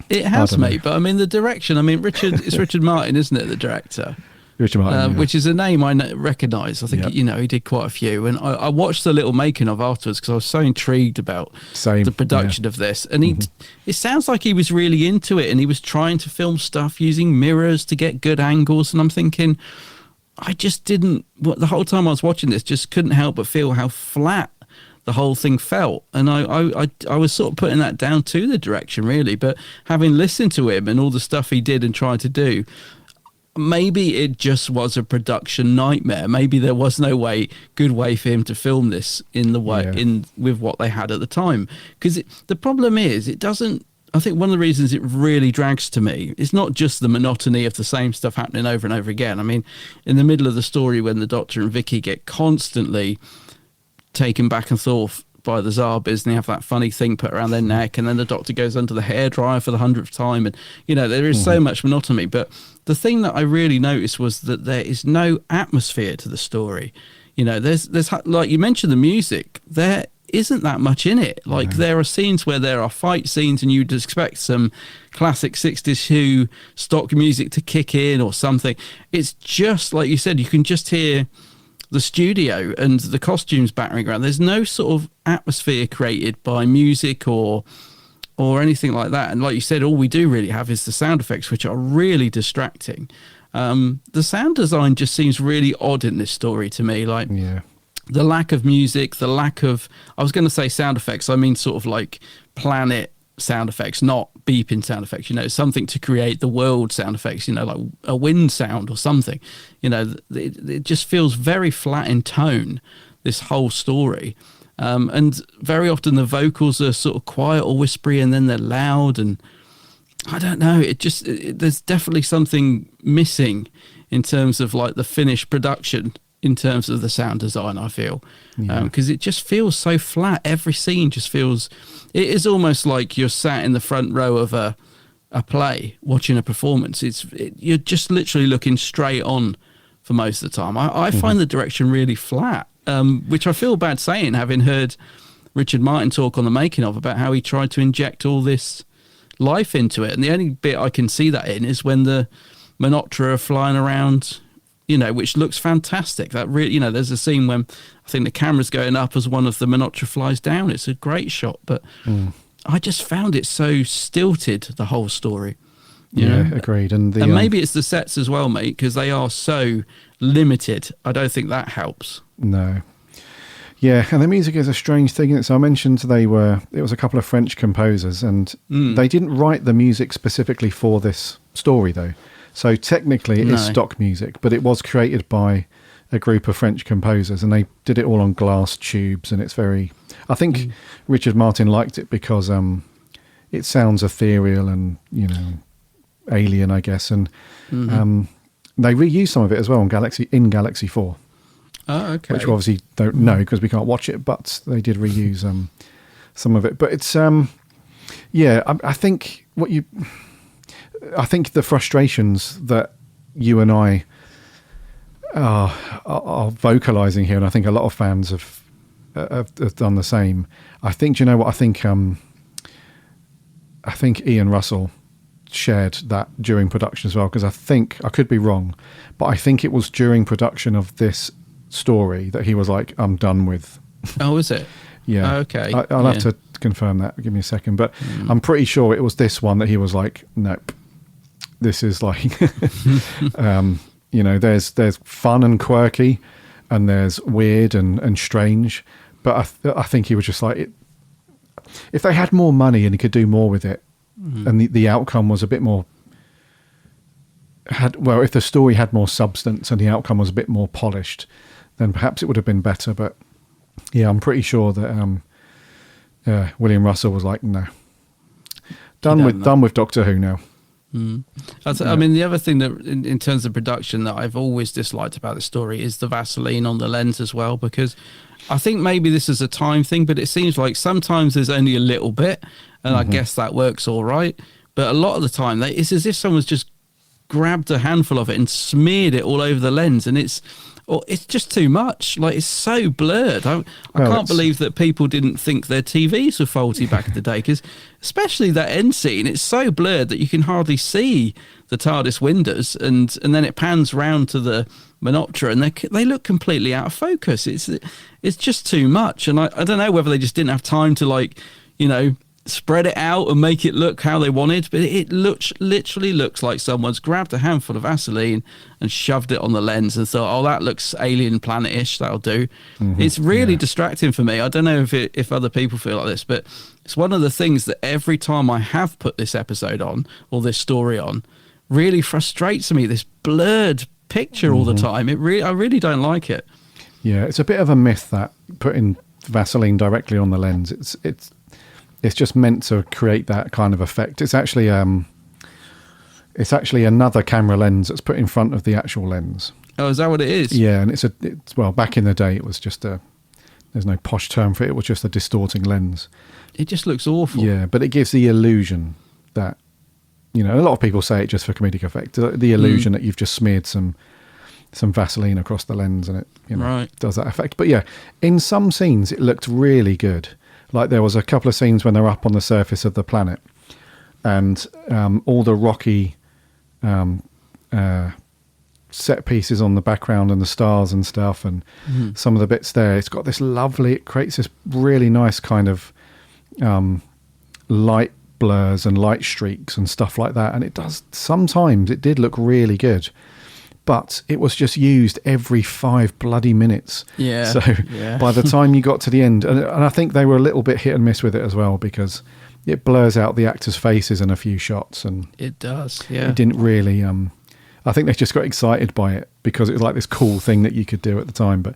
it has, mate. But I mean, the direction. I mean, it's Richard Martin, isn't it? The director. Richard Martin, which is a name I recognise. I think he did quite a few, and I watched the little making of afterwards because I was so intrigued about the production of this. And it sounds like he was really into it, and he was trying to film stuff using mirrors to get good angles. And I'm thinking, I just didn't. The whole time I was watching this, just couldn't help but feel how flat the whole thing felt. And I was sort of putting that down to the direction, really. But having listened to him and all the stuff he did and tried to do, maybe it just was a production nightmare. Maybe there was no good way for him to film this in the way with what they had at the time. Because the problem is, it doesn't. I think one of the reasons it really drags to me is not just the monotony of the same stuff happening over and over again. I mean, in the middle of the story, when the Doctor and Vicky get constantly taken back and forth by the Zarbis, and they have that funny thing put around their neck, and then the Doctor goes under the hairdryer for the 100th time, and there is so much monotony. But the thing that I really noticed was that there is no atmosphere to the story. There's like you mentioned, the music, there isn't that much in it. Like there are scenes where there are fight scenes and you'd expect some classic 60s Who stock music to kick in or something. It's just like you said, you can just hear the studio and the costumes battering around. There's no sort of atmosphere created by music or anything like that. And like you said, all we do really have is the sound effects, which are really distracting. The sound design just seems really odd in this story to me. Like the lack of music, the lack of, I was going to say sound effects, I mean sort of like planet sound effects, not beeping sound effects, something to create the world sound effects, like a wind sound or something. It just feels very flat in tone, this whole story. And very often the vocals are sort of quiet or whispery, and then they're loud, and I don't know, there's definitely something missing in terms of like the finished production, in terms of the sound design, I feel. Because it just feels so flat. Every scene just feels, it is almost like you're sat in the front row of a play watching a performance. You're just literally looking straight on for most of the time. I find the direction really flat, which I feel bad saying, having heard Richard Martin talk on the making of about how he tried to inject all this life into it. And the only bit I can see that in is when the Monotra are flying around, which looks fantastic. That really, there's a scene when I think the camera's going up as one of the Monotra flies down. It's a great shot, but I just found it so stilted, the whole story. Agreed. And maybe it's the sets as well, mate, because they are so limited. I don't think that helps. No. Yeah, and the music is a strange thing, isn't it? So I mentioned it was a couple of French composers, and they didn't write the music specifically for this story, though. So technically it is stock music, but it was created by a group of French composers, and they did it all on glass tubes, and it's very... I think Richard Martin liked it because it sounds ethereal and, alien, I guess, and they reused some of it as well in Galaxy 4. Oh, okay. Which we obviously don't know because we can't watch it, but they did reuse some of it. But it's... I think the frustrations that you and I are vocalising here, and I think a lot of fans have done the same. I think, do you know what? I think Ian Russell shared that during production as well, because I think, I could be wrong, but I think it was during production of this story that he was like, I'm done with. Oh, is it? Yeah. Oh, okay. I'll have to confirm that. Give me a second. But I'm pretty sure it was this one that he was like, nope. This is like, there's fun and quirky, and there's weird and strange. But I think he was just like, if they had more money and he could do more with it, and the outcome was a bit more, if the story had more substance and the outcome was a bit more polished, then perhaps it would have been better. But yeah, I'm pretty sure that William Russell was like, no, done with Doctor Who now. I mean, the other thing that in terms of production that I've always disliked about the story is the Vaseline on the lens as well, because I think maybe this is a time thing, but it seems like sometimes there's only a little bit, and I guess that works all right. but a lot of the time it's as if someone's just grabbed a handful of it and smeared it all over the lens, and it's just too much. Like, it's so blurred. I can't believe that people didn't think their TVs were faulty back in the day, because especially that end scene, it's so blurred that you can hardly see the TARDIS windows, and then it pans round to the Menoptera, and they look completely out of focus. It's just too much, and I don't know whether they just didn't have time to, like, you know, spread it out and make it look how they wanted, but it literally looks like someone's grabbed a handful of Vaseline and shoved it on the lens and thought, oh, that looks alien planet-ish, that'll do. It's really distracting for me. I don't know if other people feel like this, but it's one of the things that every time I have put this episode on or this story on really frustrates me, this blurred picture all the time. I really don't like it. Yeah, it's a bit of a myth that putting Vaseline directly on the lens, it's just meant to create that kind of effect. It's actually another camera lens that's put in front of the actual lens. Oh, is that what it is? Yeah, and it's well, back in the day, it was just there's no posh term for it. It was just a distorting lens. It just looks awful. Yeah, but it gives the illusion that, you know, a lot of people say it just for comedic effect. The illusion that you've just smeared some Vaseline across the lens, and it, you know, does that effect. But yeah, in some scenes, it looked really good. Like, there was a couple of scenes when they're up on the surface of the planet, and all the rocky set pieces on the background and the stars and stuff, and some of the bits there. It's got this lovely, it creates this really nice kind of light blurs and light streaks and stuff like that. And sometimes it did look really good, but it was just used every 5 bloody minutes. Yeah. So by the time you got to the end, and I think they were a little bit hit and miss with it as well, because it blurs out the actors' faces in a few shots, and it does. Yeah. It didn't really. I think they just got excited by it because it was like this cool thing that you could do at the time. But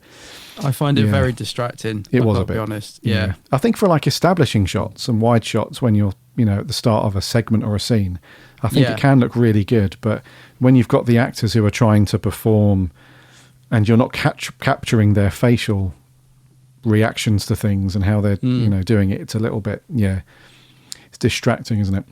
I find it very distracting. It was a bit. To be honest. Yeah. I think for like establishing shots and wide shots when you're, you know, at the start of a segment or a scene, I think it can look really good. But when you've got the actors who are trying to perform and you're not capturing their facial reactions to things and how they're, you know, doing it, it's a little bit, it's distracting, isn't it?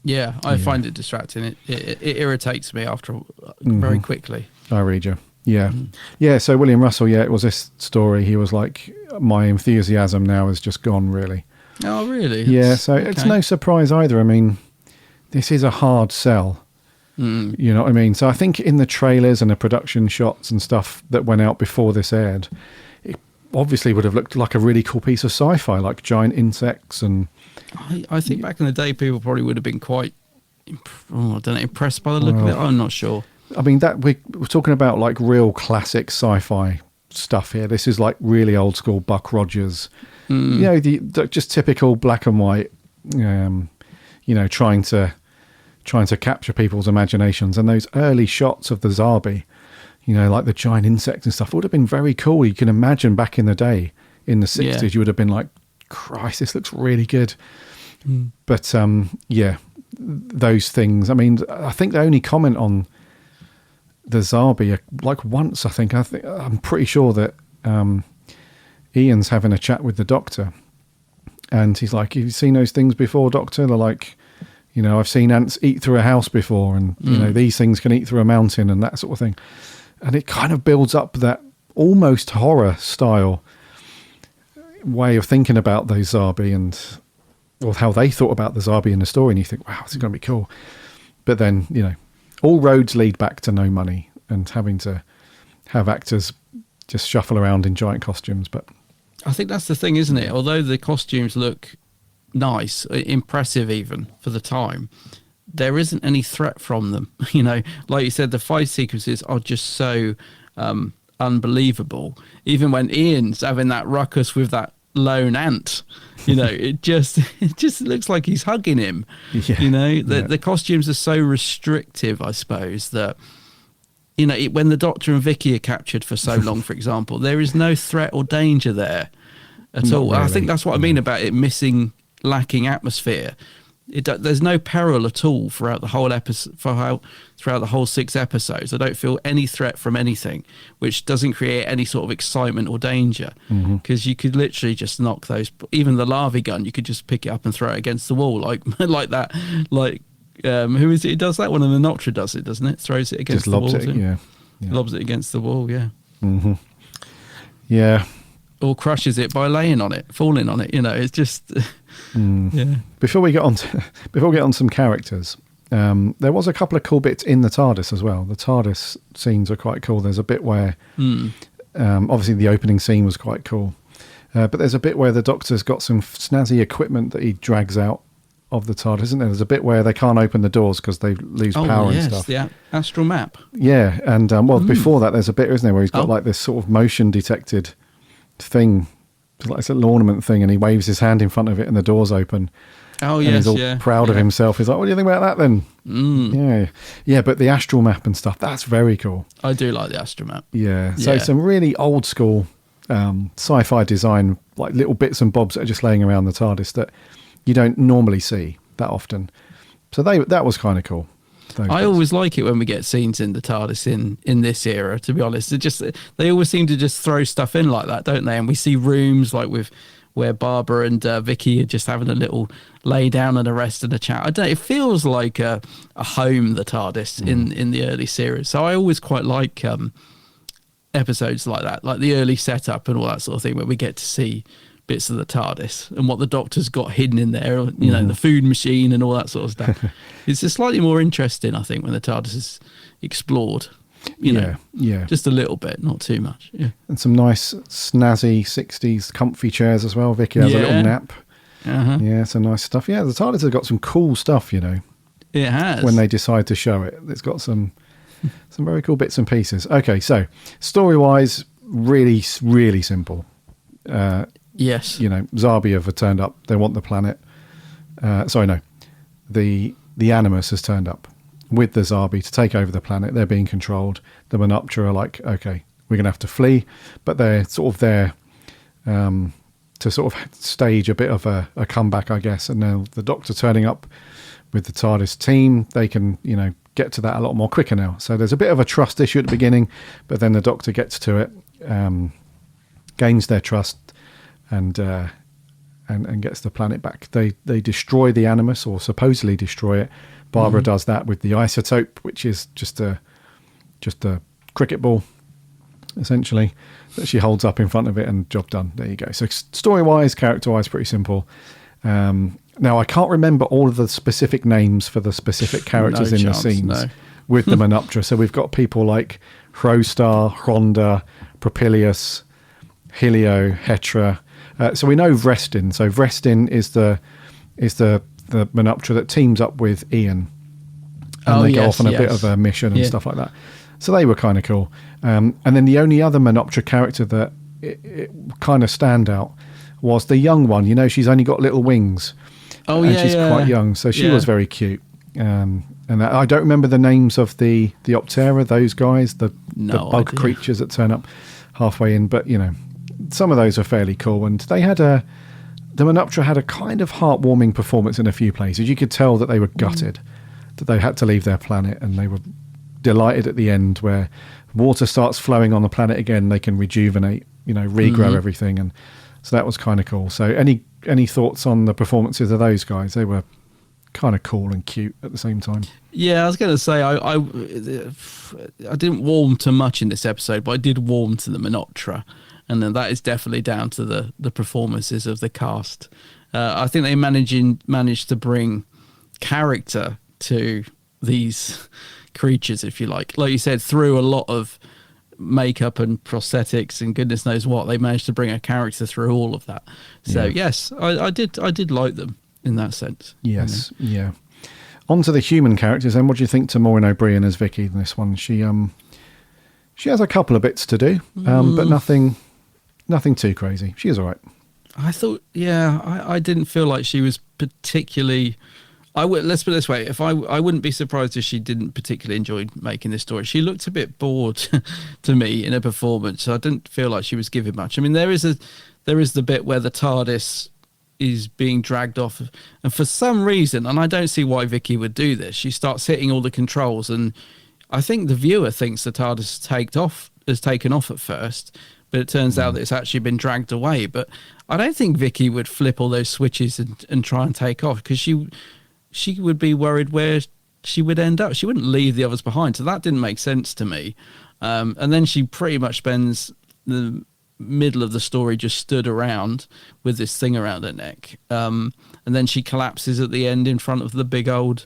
Yeah, I find it distracting. It irritates me after very quickly. I read you. Yeah. Yeah, so William Russell, it was this story. He was like, my enthusiasm now has just gone, really. Oh, really? Yeah, so it's no surprise either. I mean, this is a hard sell. You know what I mean? So I think in the trailers and the production shots and stuff that went out before this aired, it obviously would have looked like a really cool piece of sci-fi, like giant insects. And I think back in the day, people probably would have been quite, impressed by the look of it. I'm not sure. I mean, that we're talking about like real classic sci-fi stuff here. This is like really old school Buck Rogers, you know, the just typical black and white, you know, trying to capture people's imaginations. And those early shots of the Zarbi, you know, like the giant insects and stuff, would have been very cool. You can imagine back in the day, in the 60s, you would have been like, Christ, this looks really good. But those things, I mean, I think they only comment on the Zarbi like once. I'm pretty sure that Ian's having a chat with the Doctor, and he's like, have you seen those things before, Doctor? They're like, you know, I've seen ants eat through a house before, and you know, these things can eat through a mountain and that sort of thing. And it kind of builds up that almost horror style way of thinking about those Zarbi, or how they thought about the Zarbi in the story, and you think, wow, this is going to be cool. But then, you know, all roads lead back to no money and having to have actors just shuffle around in giant costumes. But I think that's the thing, isn't it? Although the costumes look nice, impressive even for the time, there isn't any threat from them. You know, like you said, the fight sequences are just so unbelievable. Even when Ian's having that ruckus with that lone ant, you know, it just looks like he's hugging him. You know, the costumes are so restrictive, I suppose, that, you know, when the Doctor and Vicky are captured for so long, for example, there is no threat or danger there at all. Really. I think that's what I mean about it lacking atmosphere. There's no peril at all throughout the whole throughout the whole 6 episodes. I don't feel any threat from anything, which doesn't create any sort of excitement or danger, because you could literally just knock those. Even the larvae gun, you could just pick it up and throw it against the wall like that, like Who is it who does that? One of the Notra does it, doesn't it? Throws it against Just the lobs wall. it, yeah. Lobs it against the wall, yeah. Mm-hmm. Yeah. Or crushes it by laying on it, falling on it. It's just, yeah. Before we get on some characters, there was a couple of cool bits in the TARDIS as well. The TARDIS scenes are quite cool. There's a bit where, obviously the opening scene was quite cool, but there's a bit where the Doctor's got some snazzy equipment that he drags out of the TARDIS, isn't there? There's a bit where they can't open the doors because they lose power and stuff. Yeah, astral map. Yeah, and before that, there's a bit, isn't there, where he's got like this sort of motion detected thing, like it's a little ornament thing, and he waves his hand in front of it, and the doors open. Oh, and he's all proud of himself. He's like, "What do you think about that, then?" Yeah. But the astral map and stuff, that's very cool. I do like the astral map. Yeah. So some really old school sci-fi design, like little bits and bobs that are just laying around the TARDIS that you don't normally see that often. So that was kind of cool. I always like it when we get scenes in the TARDIS in this era, to be honest. They always seem to just throw stuff in like that, don't they? And we see rooms like where Barbara and Vicky are just having a little lay down and a rest and a chat. It feels like a home, the TARDIS, in the early series. So I always quite like episodes like that, like the early setup and all that sort of thing, where we get to see bits of the TARDIS and what the Doctor's got hidden in there, the food machine and all that sort of stuff. It's just slightly more interesting, I think, when the TARDIS is explored. Just a little bit, not too much. Yeah, and some nice snazzy 60s comfy chairs as well. Vicky has a little nap. Yeah, some nice stuff. Yeah, the TARDIS has got some cool stuff. It has. When they decide to show it, it's got some very cool bits and pieces. Okay, so story wise, really, really simple. Yes. Zarbi have turned up. They want the planet. The Animus has turned up with the Zarbi to take over the planet. They're being controlled. The Menoptera are like, okay, we're going to have to flee, but they're sort of there to sort of stage a bit of a comeback, I guess. And now the Doctor turning up with the TARDIS team, they can, get to that a lot more quicker now. So there's a bit of a trust issue at the beginning, but then the Doctor gets to it, gains their trust, and gets the planet back. They destroy the Animus, or supposedly destroy it. Barbara does that with the isotope, which is just a cricket ball, essentially, that she holds up in front of it, and job done. There you go. So story-wise, character-wise, pretty simple. Now, I can't remember all of the specific names for the specific characters the scenes with the Menoptera. So we've got people like Hrostar, Hronda, Propilius, Helio, Hetra. So we know Vrestin. So Vrestin is the Menoptera that teams up with Ian, and they go off on a bit of a mission and stuff like that. So they were kind of cool. And then the only other Menoptera character that it kind of stand out was the young one. She's only got little wings. Oh, and she's quite young, so she was very cute. And I don't remember the names of the Optera, those guys, the bug creatures that turn up halfway in, but some of those are fairly cool. And they had the Menoptera had a kind of heartwarming performance in a few places. You could tell that they were gutted, that they had to leave their planet, and they were delighted at the end where water starts flowing on the planet again. They can rejuvenate, regrow everything, and so that was kind of cool. So any thoughts on the performances of those guys? They were kind of cool and cute at the same time. Yeah, I was going to say I didn't warm to much in this episode, but I did warm to the Menoptera, and then that is definitely down to the performances of the cast. I think they managed to bring character to these creatures, if you like you said, through a lot of makeup and prosthetics and goodness knows what. They managed to bring a character through all of that. So yes, I did like them in that sense. Yes, yeah. On to the human characters then. What do you think to Maureen O'Brien as Vicky in this one? She has a couple of bits to do, but nothing too crazy. She is all right. I thought, I didn't feel like she was particularly. Let's put it this way: I wouldn't be surprised if she didn't particularly enjoy making this story. She looked a bit bored to me in her performance. So I didn't feel like she was giving much. I mean, there is the bit where the TARDIS is being dragged off, and for some reason, and I don't see why Vicky would do this, she starts hitting all the controls, and I think the viewer thinks the TARDIS has taken off at first, but it turns out that it's actually been dragged away. But I don't think Vicky would flip all those switches and try and take off, because she she would be worried where she would end up. She wouldn't leave the others behind. So that didn't make sense to me. And then she pretty much spends the middle of the story just stood around with this thing around her neck. And then she collapses at the end in front of the big old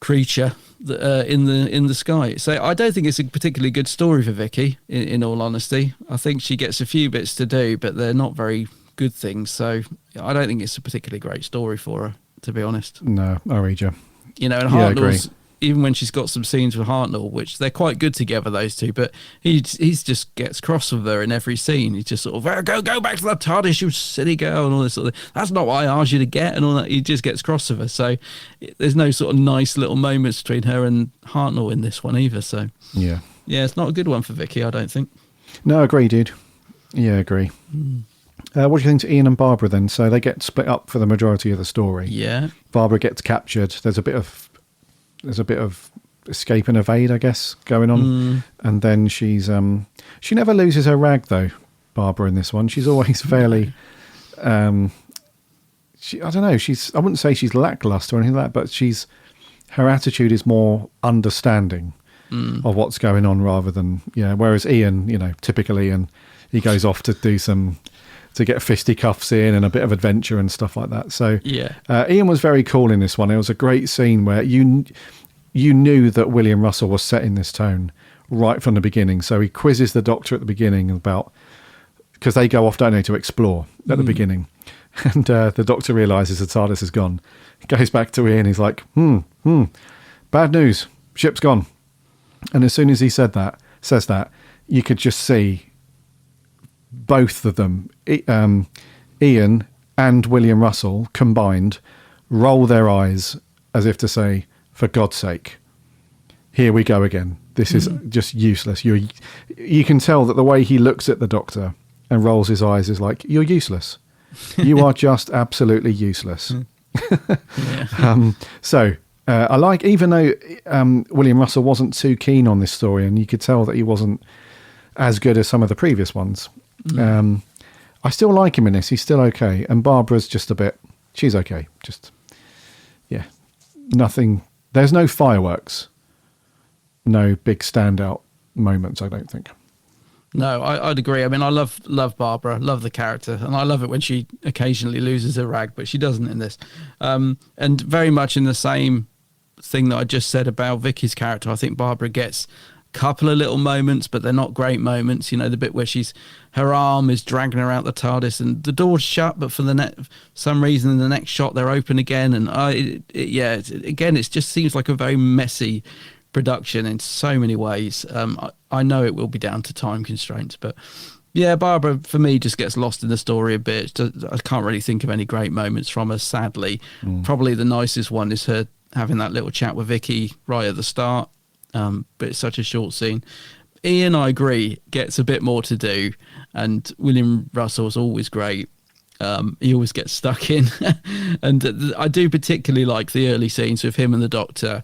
creature in the sky. So I don't think it's a particularly good story for Vicky, in all honesty. I think she gets a few bits to do, but they're not very good things. So I don't think it's a particularly great story for her, to be honest. No, I read you. You know, and Hartnell's, even when she's got some scenes with Hartnell, which they're quite good together, those two, but he's just gets cross with her in every scene. He's just sort of, go back to the TARDIS, you silly girl, and all this sort of thing. That's not what I asked you to get, and all that. He just gets cross with her. So there's no sort of nice little moments between her and Hartnell in this one either. So yeah, it's not a good one for Vicky, I don't think. No, agree, dude. Yeah, agree. What do you think to Ian and Barbara then? So they get split up for the majority of the story. Yeah. Barbara gets captured. There's a bit of escape and evade, I guess, going on. And then she never loses her rag though, Barbara, in this one. She's always fairly I don't know, I wouldn't say she's lackluster or anything like that, but her attitude is more understanding of what's going on rather than, whereas Ian, typical Ian, he goes off to do to get fisticuffs in and a bit of adventure and stuff like that. So Ian was very cool in this one. It was a great scene where you knew that William Russell was setting this tone right from the beginning. So he quizzes the Doctor at the beginning about, because they go off, don't they, to explore at the beginning. And the Doctor realises the TARDIS is gone. He goes back to Ian. He's like, bad news. Ship's gone. And as soon as he says that, you could just see both of them, Ian and William Russell combined, roll their eyes as if to say, for God's sake, here we go again. This is just useless. You can tell that the way he looks at the Doctor and rolls his eyes is like, you're useless. You are just absolutely useless. I like, even though William Russell wasn't too keen on this story, and you could tell that he wasn't as good as some of the previous ones, I still like him in this. He's still okay. And Barbara's just she's okay. Just, nothing. There's no fireworks. No big standout moments, I don't think. No, I'd agree. I mean, I love Barbara, love the character, and I love it when she occasionally loses her rag, but she doesn't in this. And very much in the same thing that I just said about Vicky's character, I think Barbara gets couple of little moments, but they're not great moments. The bit where her arm is dragging her out the TARDIS and the door's shut, but for some reason in the next shot they're open again, and again it just seems like a very messy production in so many ways. I know it will be down to time constraints, but Barbara for me just gets lost in the story a bit. I can't really think of any great moments from her, sadly. Probably the nicest one is her having that little chat with Vicky right at the start. But it's such a short scene. Ian, I agree, gets a bit more to do, and William Russell's always great. He always gets stuck in. And I do particularly like the early scenes with him and the Doctor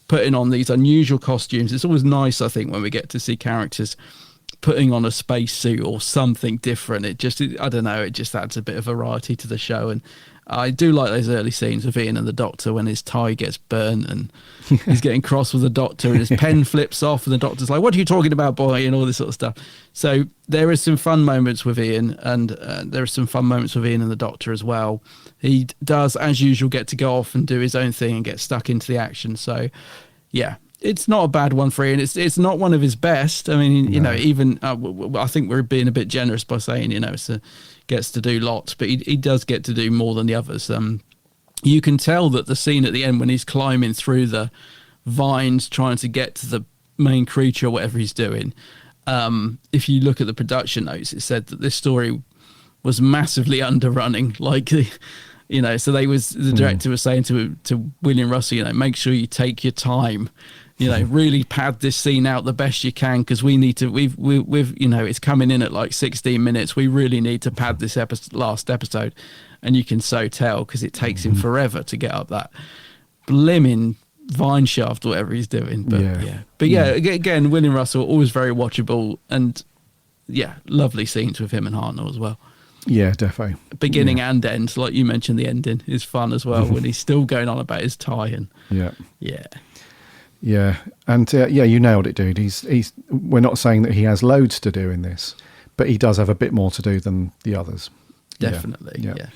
putting on these unusual costumes. It's always nice, I think, when we get to see characters putting on a spacesuit or something different. I don't know, it just adds a bit of variety to the show. And I do like those early scenes with Ian and the Doctor when his tie gets burnt and he's getting cross with the Doctor and his pen flips off and the Doctor's like, what are you talking about, boy? And all this sort of stuff. So there is some fun moments with Ian, and there are some fun moments with Ian and the Doctor as well. He does, as usual, get to go off and do his own thing and get stuck into the action. So, it's not a bad one for Ian. It's not one of his best. I mean, even I think we're being a bit generous by saying, gets to do lots, but he does get to do more than the others. You can tell that the scene at the end when he's climbing through the vines trying to get to the main creature, whatever he's doing. If you look at the production notes, it said that this story was massively underrunning. So the director was saying to William Russell, make sure you take your time. Really pad this scene out the best you can, because we need to. We've it's coming in at like 16 minutes. We really need to pad this last episode, and you can so tell because it takes him forever to get up that blimmin' vine shaft, whatever he's doing. But again, William Russell always very watchable, and lovely scenes with him and Hartnell as well. Yeah, definitely. Beginning and end, like you mentioned, the ending is fun as well when he's still going on about his tie and yeah, and you nailed it, dude. He's. We're not saying that he has loads to do in this, but he does have a bit more to do than the others. Definitely, yeah.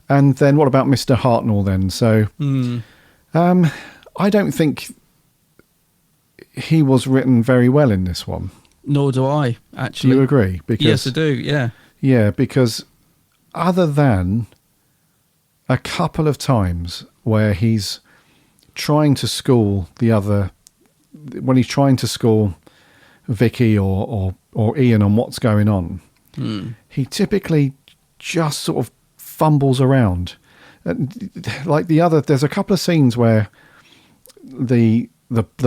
And then what about Mr. Hartnell then? So, I don't think he was written very well in this one. Nor do I, actually. Do you agree? Because, yes, I do, yeah. Yeah, because other than a couple of times where he's trying to school when he's trying to school Vicky or Ian on what's going on, he typically just sort of fumbles around. Like there's a couple of scenes where the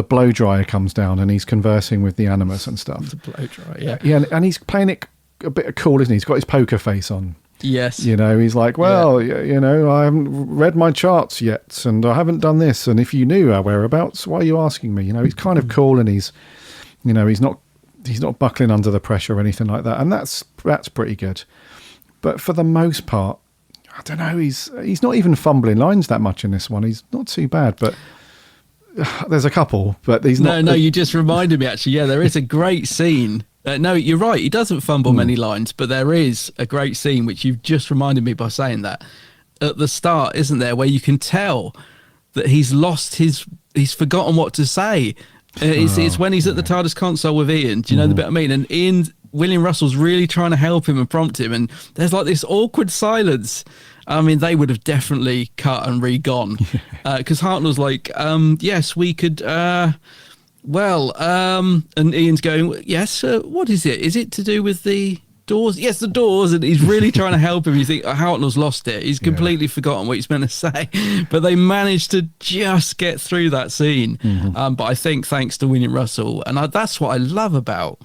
blow dryer comes down and he's conversing with the Animus and stuff. The blow dryer, yeah, and he's playing it a bit cool, isn't he? He's got his poker face on. Yes. He's like, well, I haven't read my charts yet, and I haven't done this. And if you knew our whereabouts, why are you asking me? He's kind of cool, and he's not buckling under the pressure or anything like that. And that's pretty good. But for the most part, I don't know. He's not even fumbling lines that much in this one. He's not too bad, but there's a couple. But he's not. No, you just reminded me. Actually, yeah, there is a great scene. No, you're right. He doesn't fumble many lines, but there is a great scene, which you've just reminded me by saying that, at the start, isn't there, where you can tell that he's forgotten what to say. It's when he's at the TARDIS console with Ian. Do you know the bit I mean? And William Russell's really trying to help him and prompt him, and there's like this awkward silence. I mean, they would have definitely cut and re-gone. Because Hartnell's like, yes, we could... and Ian's going, yes, what is it? Is it to do with the doors? Yes, the doors. And he's really trying to help him. You think, Hartnell's lost it. He's completely forgotten what he's meant to say. But they managed to just get through that scene. But I think thanks to William Russell, and that's what I love about,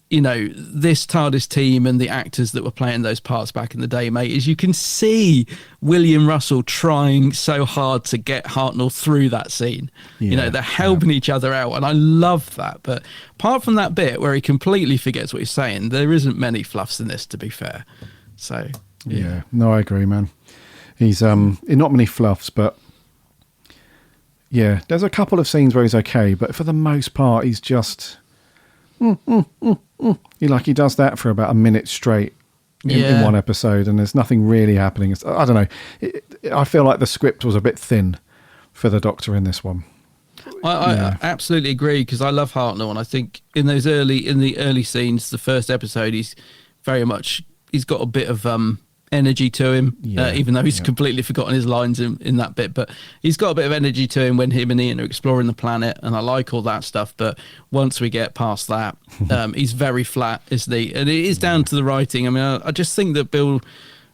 this TARDIS team and the actors that were playing those parts back in the day, mate, is you can see William Russell trying so hard to get Hartnell through that scene. They're helping each other out, and I love that. But apart from that bit where he completely forgets what he's saying, there isn't many fluffs in this, to be fair. So, yeah. No, I agree, man. He's not many fluffs, but yeah, there's a couple of scenes where he's okay, but for the most part, he's just... He does that for about a minute straight in one episode, and there's nothing really happening. I don't know. I feel like the script was a bit thin for the Doctor in this one. I absolutely agree, because I love Hartnell, and I think in the early scenes, the first episode, he's got a bit of energy to him, even though he's completely forgotten his lines in that bit, but he's got a bit of energy to him when him and Ian are exploring the planet, and I like all that stuff. But once we get past that, he's very flat, isn't he? And it is down to the writing. I mean, I just think that Bill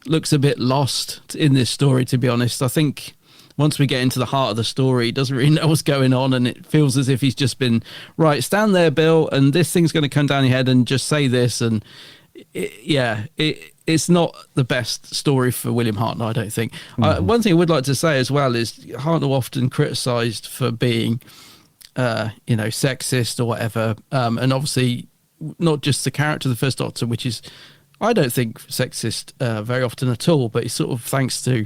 looks a bit lost in this story, to be honest. I think once we get into the heart of the story, he doesn't really know what's going on, and it feels as if he's just been, right, stand there, Bill, and this thing's going to come down your head, and just say this, and it's not the best story for William Hartnell, I don't think. One thing I would like to say as well is Hartnell often criticised for being, sexist or whatever, and obviously not just the character of the First Doctor, which is, I don't think, sexist very often at all, but he's sort of, thanks to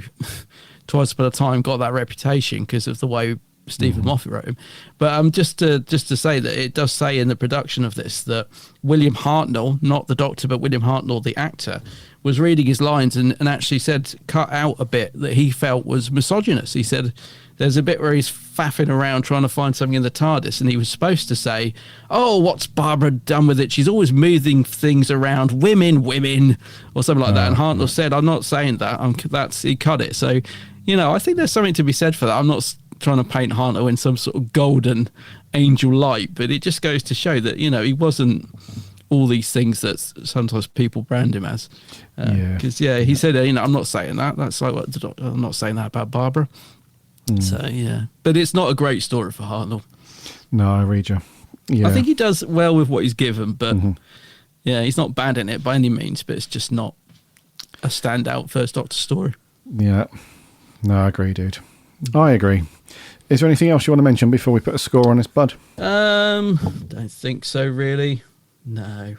Twice Upon a Time, got that reputation because of the way Stephen Moffat wrote him. But just to say that it does say in the production of this that William Hartnell, not the Doctor, but William Hartnell, the actor, was reading his lines and actually said, cut out a bit that he felt was misogynist. He said there's a bit where he's faffing around trying to find something in the TARDIS, and he was supposed to say, oh, what's Barbara done with it? She's always moving things around, women, or something like that. And Hartnell said, I'm not saying that. He cut it. So, I think there's something to be said for that. I'm not trying to paint Hartnell in some sort of golden angel light, but it just goes to show that, he wasn't all these things that sometimes people brand him as. Because, he said, I'm not saying that. That's like what the Doctor, I'm not saying that about Barbara. So, but it's not a great story for Hartnell. No, I read you. Yeah. I think he does well with what he's given, but he's not bad in it by any means, but it's just not a standout First Doctor story. Yeah. No, I agree, dude. I agree. Is there anything else you want to mention before we put a score on this, bud? Don't think so, really. No.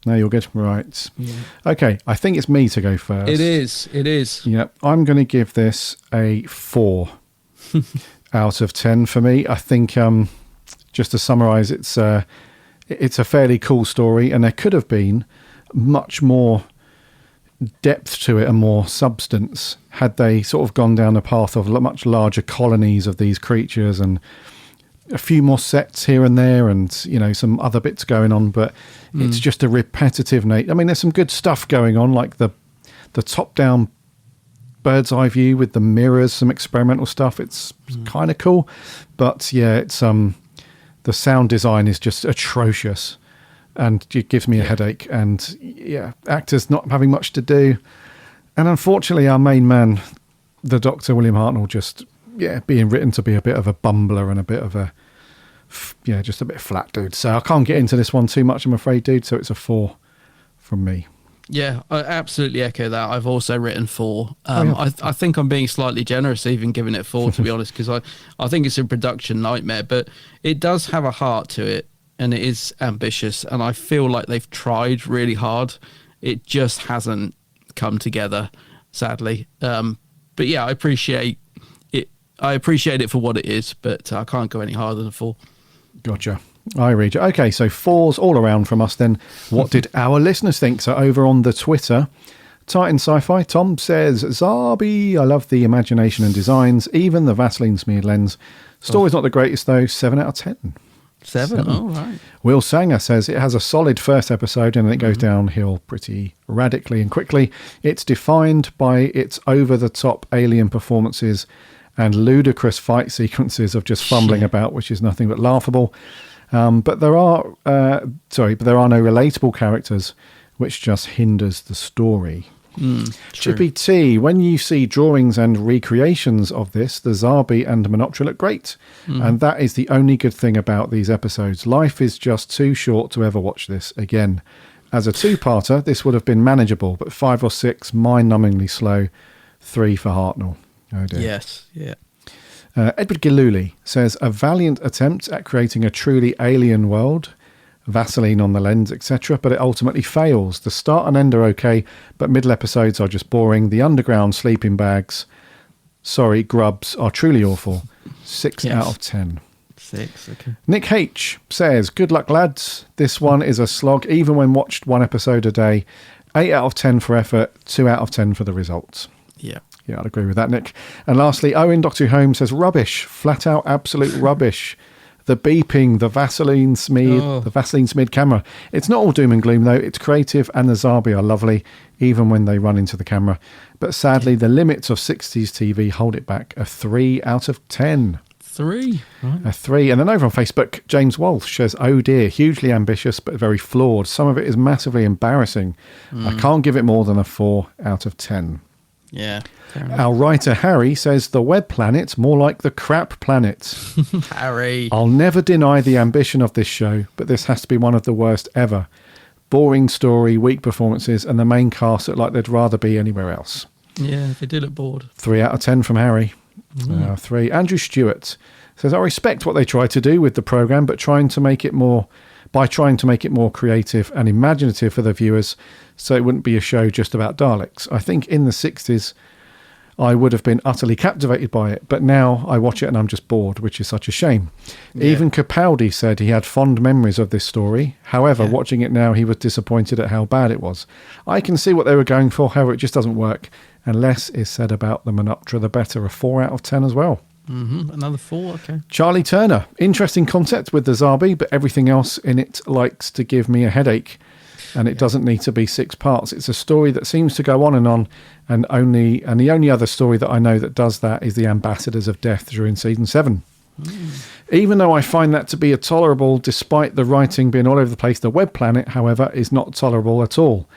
No, you're good. Right. Okay, I think it's me to go first. It is. Yeah, I'm going to give this a 4 out of 10 for me. I think, just to summarise, it's a fairly cool story, and there could have been much more depth to it and more substance had they sort of gone down the path of much larger colonies of these creatures and a few more sets here and there and, you know, some other bits going on. But it's just a repetitive nature. I mean, there's some good stuff going on, like the top-down bird's eye view with the mirrors, some experimental stuff. It's kind of cool. But, yeah, it's the sound design is just atrocious. And it gives me a headache. And, yeah, actors not having much to do. And unfortunately, our main man, the Dr. William Hartnell, just, being written to be a bit of a bumbler and a bit of a, just a bit flat dude. So I can't get into this one too much, I'm afraid, dude. So it's a 4 from me. Yeah, I absolutely echo that. I've also written 4. I think I'm being slightly generous even giving it 4, to be honest, because I think it's a production nightmare. But it does have a heart to it. And it is ambitious, and I feel like they've tried really hard. It just hasn't come together, sadly. But yeah, I appreciate it. I appreciate it for what it is, but I can't go any higher than a 4. Gotcha. I read you. Okay, so 4s all around from us then. What did our listeners think? So over on the Twitter, Titan Sci-Fi, Tom says, Zarbi, I love the imagination and designs, even the Vaseline smeared lens. Story's not the greatest though, 7 out of 10. 7. Oh, right. Will Sanger says it has a solid first episode and then it goes downhill pretty radically and quickly. It's defined by its over-the-top alien performances and ludicrous fight sequences of just fumbling about, which is nothing but laughable. But there are no relatable characters, which just hinders the story. Chippy T, when you see drawings and recreations of this, the Zarbi and Menoptera look great. And that is the only good thing about these episodes. Life is just too short to ever watch this again. As a 2-parter, this would have been manageable, but 5 or 6, mind-numbingly slow. 3 for Hartnell. Oh dear. Yes, yeah. Edward Gillooly says, a valiant attempt at creating a truly alien world. Vaseline on the lens, etc., but it ultimately fails. The start and end are okay, but middle episodes are just boring. The underground sleeping bags, grubs, are truly awful. 6 out of 10. 6, okay. Nick H says, good luck, lads. This one is a slog, even when watched 1 episode a day. 8 out of 10 for effort, 2 out of 10 for the results. Yeah. Yeah, I'd agree with that, Nick. And lastly, Owen Doctor Who says, rubbish, flat out absolute rubbish. The beeping, the Vaseline smeared camera. It's not all doom and gloom, though. It's creative, and the Zarbi are lovely, even when they run into the camera. But sadly, the limits of 60s TV hold it back. A 3 out of 10. 3? Right. A 3. And then over on Facebook, James Walsh says, oh dear, hugely ambitious, but very flawed. Some of it is massively embarrassing. I can't give it more than a 4 out of 10. Yeah. Our writer Harry says the web planet, more like the crap planet. Harry. I'll never deny the ambition of this show, but this has to be one of the worst ever. Boring story, weak performances, and the main cast look like they'd rather be anywhere else. Yeah, they do look bored. 3 out of 10 from Harry. 3. Andrew Stewart says, I respect what they try to do with the programme, but trying to make it more creative and imaginative for the viewers, so it wouldn't be a show just about Daleks. I think in the 60s, I would have been utterly captivated by it, but now I watch it and I'm just bored, which is such a shame. Yeah. Even Capaldi said he had fond memories of this story. However, watching it now, he was disappointed at how bad it was. I can see what they were going for, however, it just doesn't work. And less is said about the Menoptera, the better. A 4 out of 10 as well. Another 4, okay. Charlie Turner, interesting concept with the Zarbi, but everything else in it likes to give me a headache. And it doesn't need to be 6 parts. It's a story that seems to go on, and the only other story that I know that does that is the Ambassadors of Death during season 7. Even though I find that to be a tolerable, despite the writing being all over the place, the web planet, however, is not tolerable at all.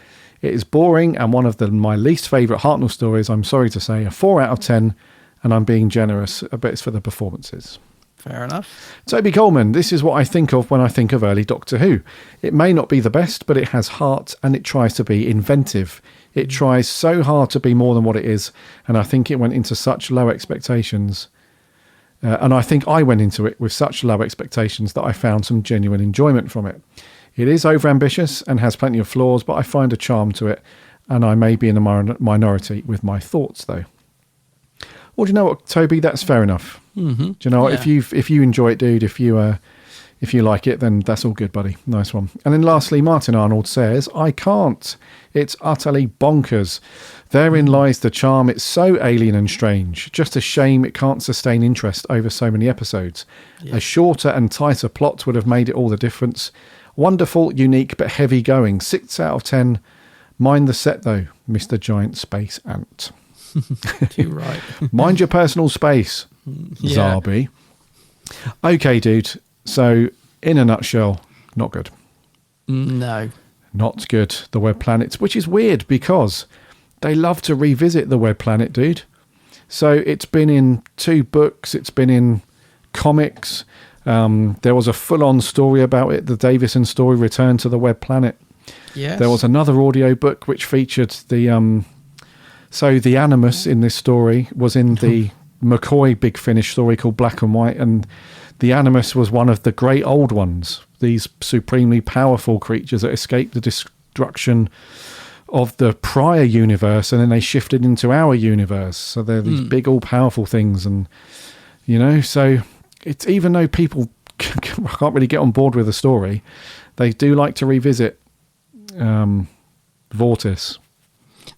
It is boring and one of my least favourite Hartnell stories, I'm sorry to say. A 4 out of 10, and I'm being generous, but it's for the performances. Fair enough. Toby Coleman, this is what I think of when I think of early Doctor Who. It may not be the best, but it has heart and it tries to be inventive. It tries so hard to be more than what it is, and I think it went into such low expectations. And I think I went into it with such low expectations that I found some genuine enjoyment from it. It is overambitious and has plenty of flaws, but I find a charm to it, and I may be in a minority with my thoughts, though. Well, do you know what, Toby? That's fair enough. Mm-hmm. Do you know what? Yeah. If you enjoy it, dude, if you like it, then that's all good, buddy. Nice one. And then lastly, Martin Arnold says, I can't. It's utterly bonkers. Therein lies the charm. It's so alien and strange. Just a shame it can't sustain interest over so many episodes. Yeah. A shorter and tighter plot would have made it all the difference. Wonderful, unique, but heavy going. 6 out of 10. Mind the set, though, Mr. Giant Space Ant. Too right. Mind your personal space, Yeah. Zarby. Okay, dude. So, in a nutshell, not good. No. Not good, the Web Planet, which is weird because they love to revisit the Web Planet, dude. So it's been in 2 books, it's been in comics. There was a full-on story about it, the Davison story, Return to the Web Planet. Yes. There was another audio book which featured the... So the Animus in this story was in the McCoy Big Finish story called Black and White, and the Animus was one of the great old ones, these supremely powerful creatures that escaped the destruction of the prior universe, and then they shifted into our universe. So they're these big, all-powerful things, and, you know, so it's, even though people can't really get on board with the story, they do like to revisit Vortis.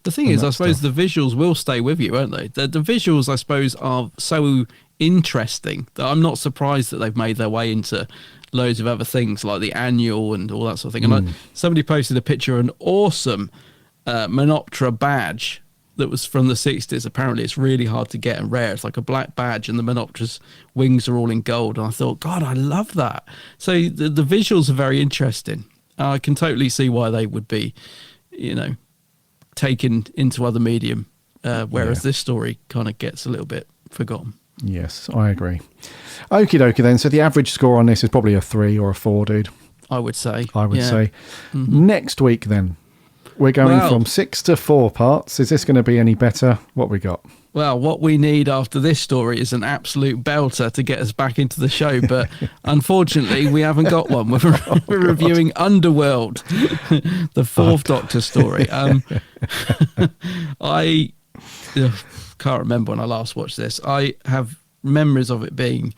The thing is, I suppose the visuals will stay with you, won't they? The visuals, I suppose, are so interesting that I'm not surprised that they've made their way into loads of other things like the annual and all that sort of thing. And somebody posted a picture of an awesome Menoptera badge that was from the 60s. Apparently, it's really hard to get and rare. It's like a black badge, and the Menoptera's wings are all in gold. And I thought, God, I love that. So the visuals are very interesting. I can totally see why they would be, you know, taken into other medium, whereas this story kind of gets a little bit forgotten. Yes, I agree. Okie dokie then. So the average score on this is probably a 3 or a 4, dude. I would say. Mm-hmm. Next week then, we're going from 6 to 4 parts. Is this going to be any better? What we got? Well, what we need after this story is an absolute belter to get us back into the show, but unfortunately we haven't got one. We're reviewing Underworld, the 4th Doctor story. I can't remember when I last watched this. I have memories of it being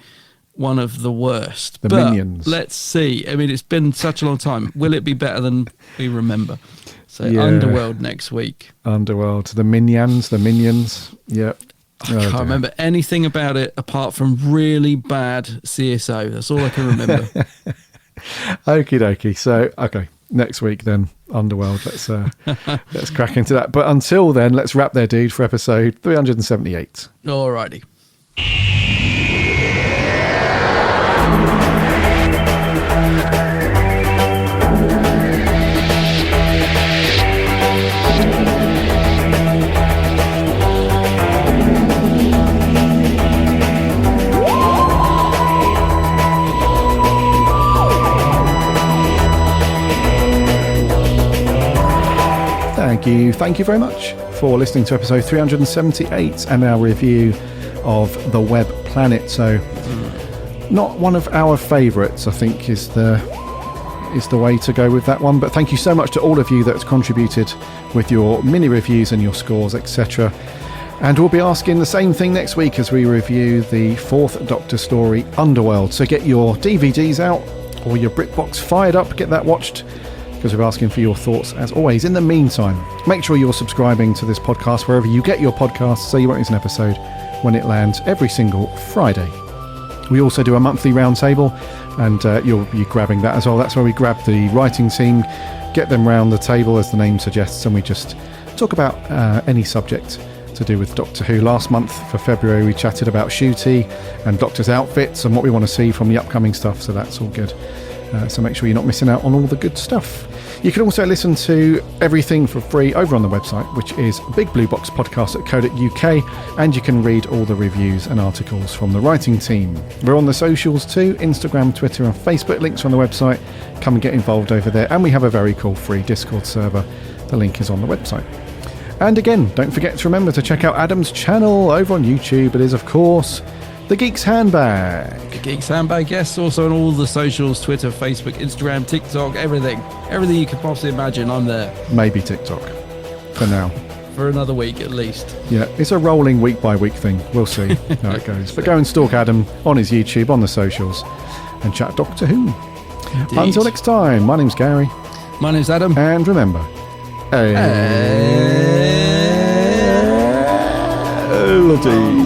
one of the worst. The but Minions. Let's see. I mean, it's been such a long time. Will it be better than we remember? So Underworld next week. Underworld. The Minions. Yep. I can't remember anything about it apart from really bad CSO. That's all I can remember. Okie dokie. So, okay. Next week then, Underworld. Let's crack into that. But until then, let's wrap there, dude, for episode 378. Alrighty. Thank you very much for listening to episode 378 and our review of the Web Planet. So, not one of our favourites, I think, is the way to go with that one. But thank you so much to all of you that's contributed with your mini reviews and your scores, etc. And we'll be asking the same thing next week as we review the 4th Doctor story, Underworld. So get your DVDs out or your BritBox fired up, get that watched, because we're asking for your thoughts as always. In the meantime, make sure you're subscribing to this podcast wherever you get your podcasts so you won't miss an episode when it lands every single Friday. We also do a monthly roundtable, and you'll be grabbing that as well. That's where we grab the writing team, get them round the table as the name suggests, and we just talk about any subject to do with Doctor Who. Last month for February we chatted about Shooty and Doctor's outfits and what we want to see from the upcoming stuff, so that's all good. So make sure you're not missing out on all the good stuff. You can also listen to everything for free over on the website, which is bigblueboxpodcast.co.uk, and you can read all the reviews and articles from the writing team. We're on the socials too, Instagram, Twitter and Facebook. Links are on the website. Come and get involved over there. And we have a very cool free Discord server. The link is on the website. And again, don't forget to remember to check out Adam's channel over on YouTube. It is, of course, The Geek's Handbag. The Geeks Handbag, yes, also on all the socials, Twitter, Facebook, Instagram, TikTok, everything you could possibly imagine, I'm there. Maybe TikTok for now. For another week at least. Yeah, it's a rolling week-by-week thing. We'll see how it goes. But go and stalk Adam on his YouTube, on the socials, and chat Doctor Who. Indeed. Until next time, my name's Gary. My name's Adam. And remember, Aaaaaaaallons-y.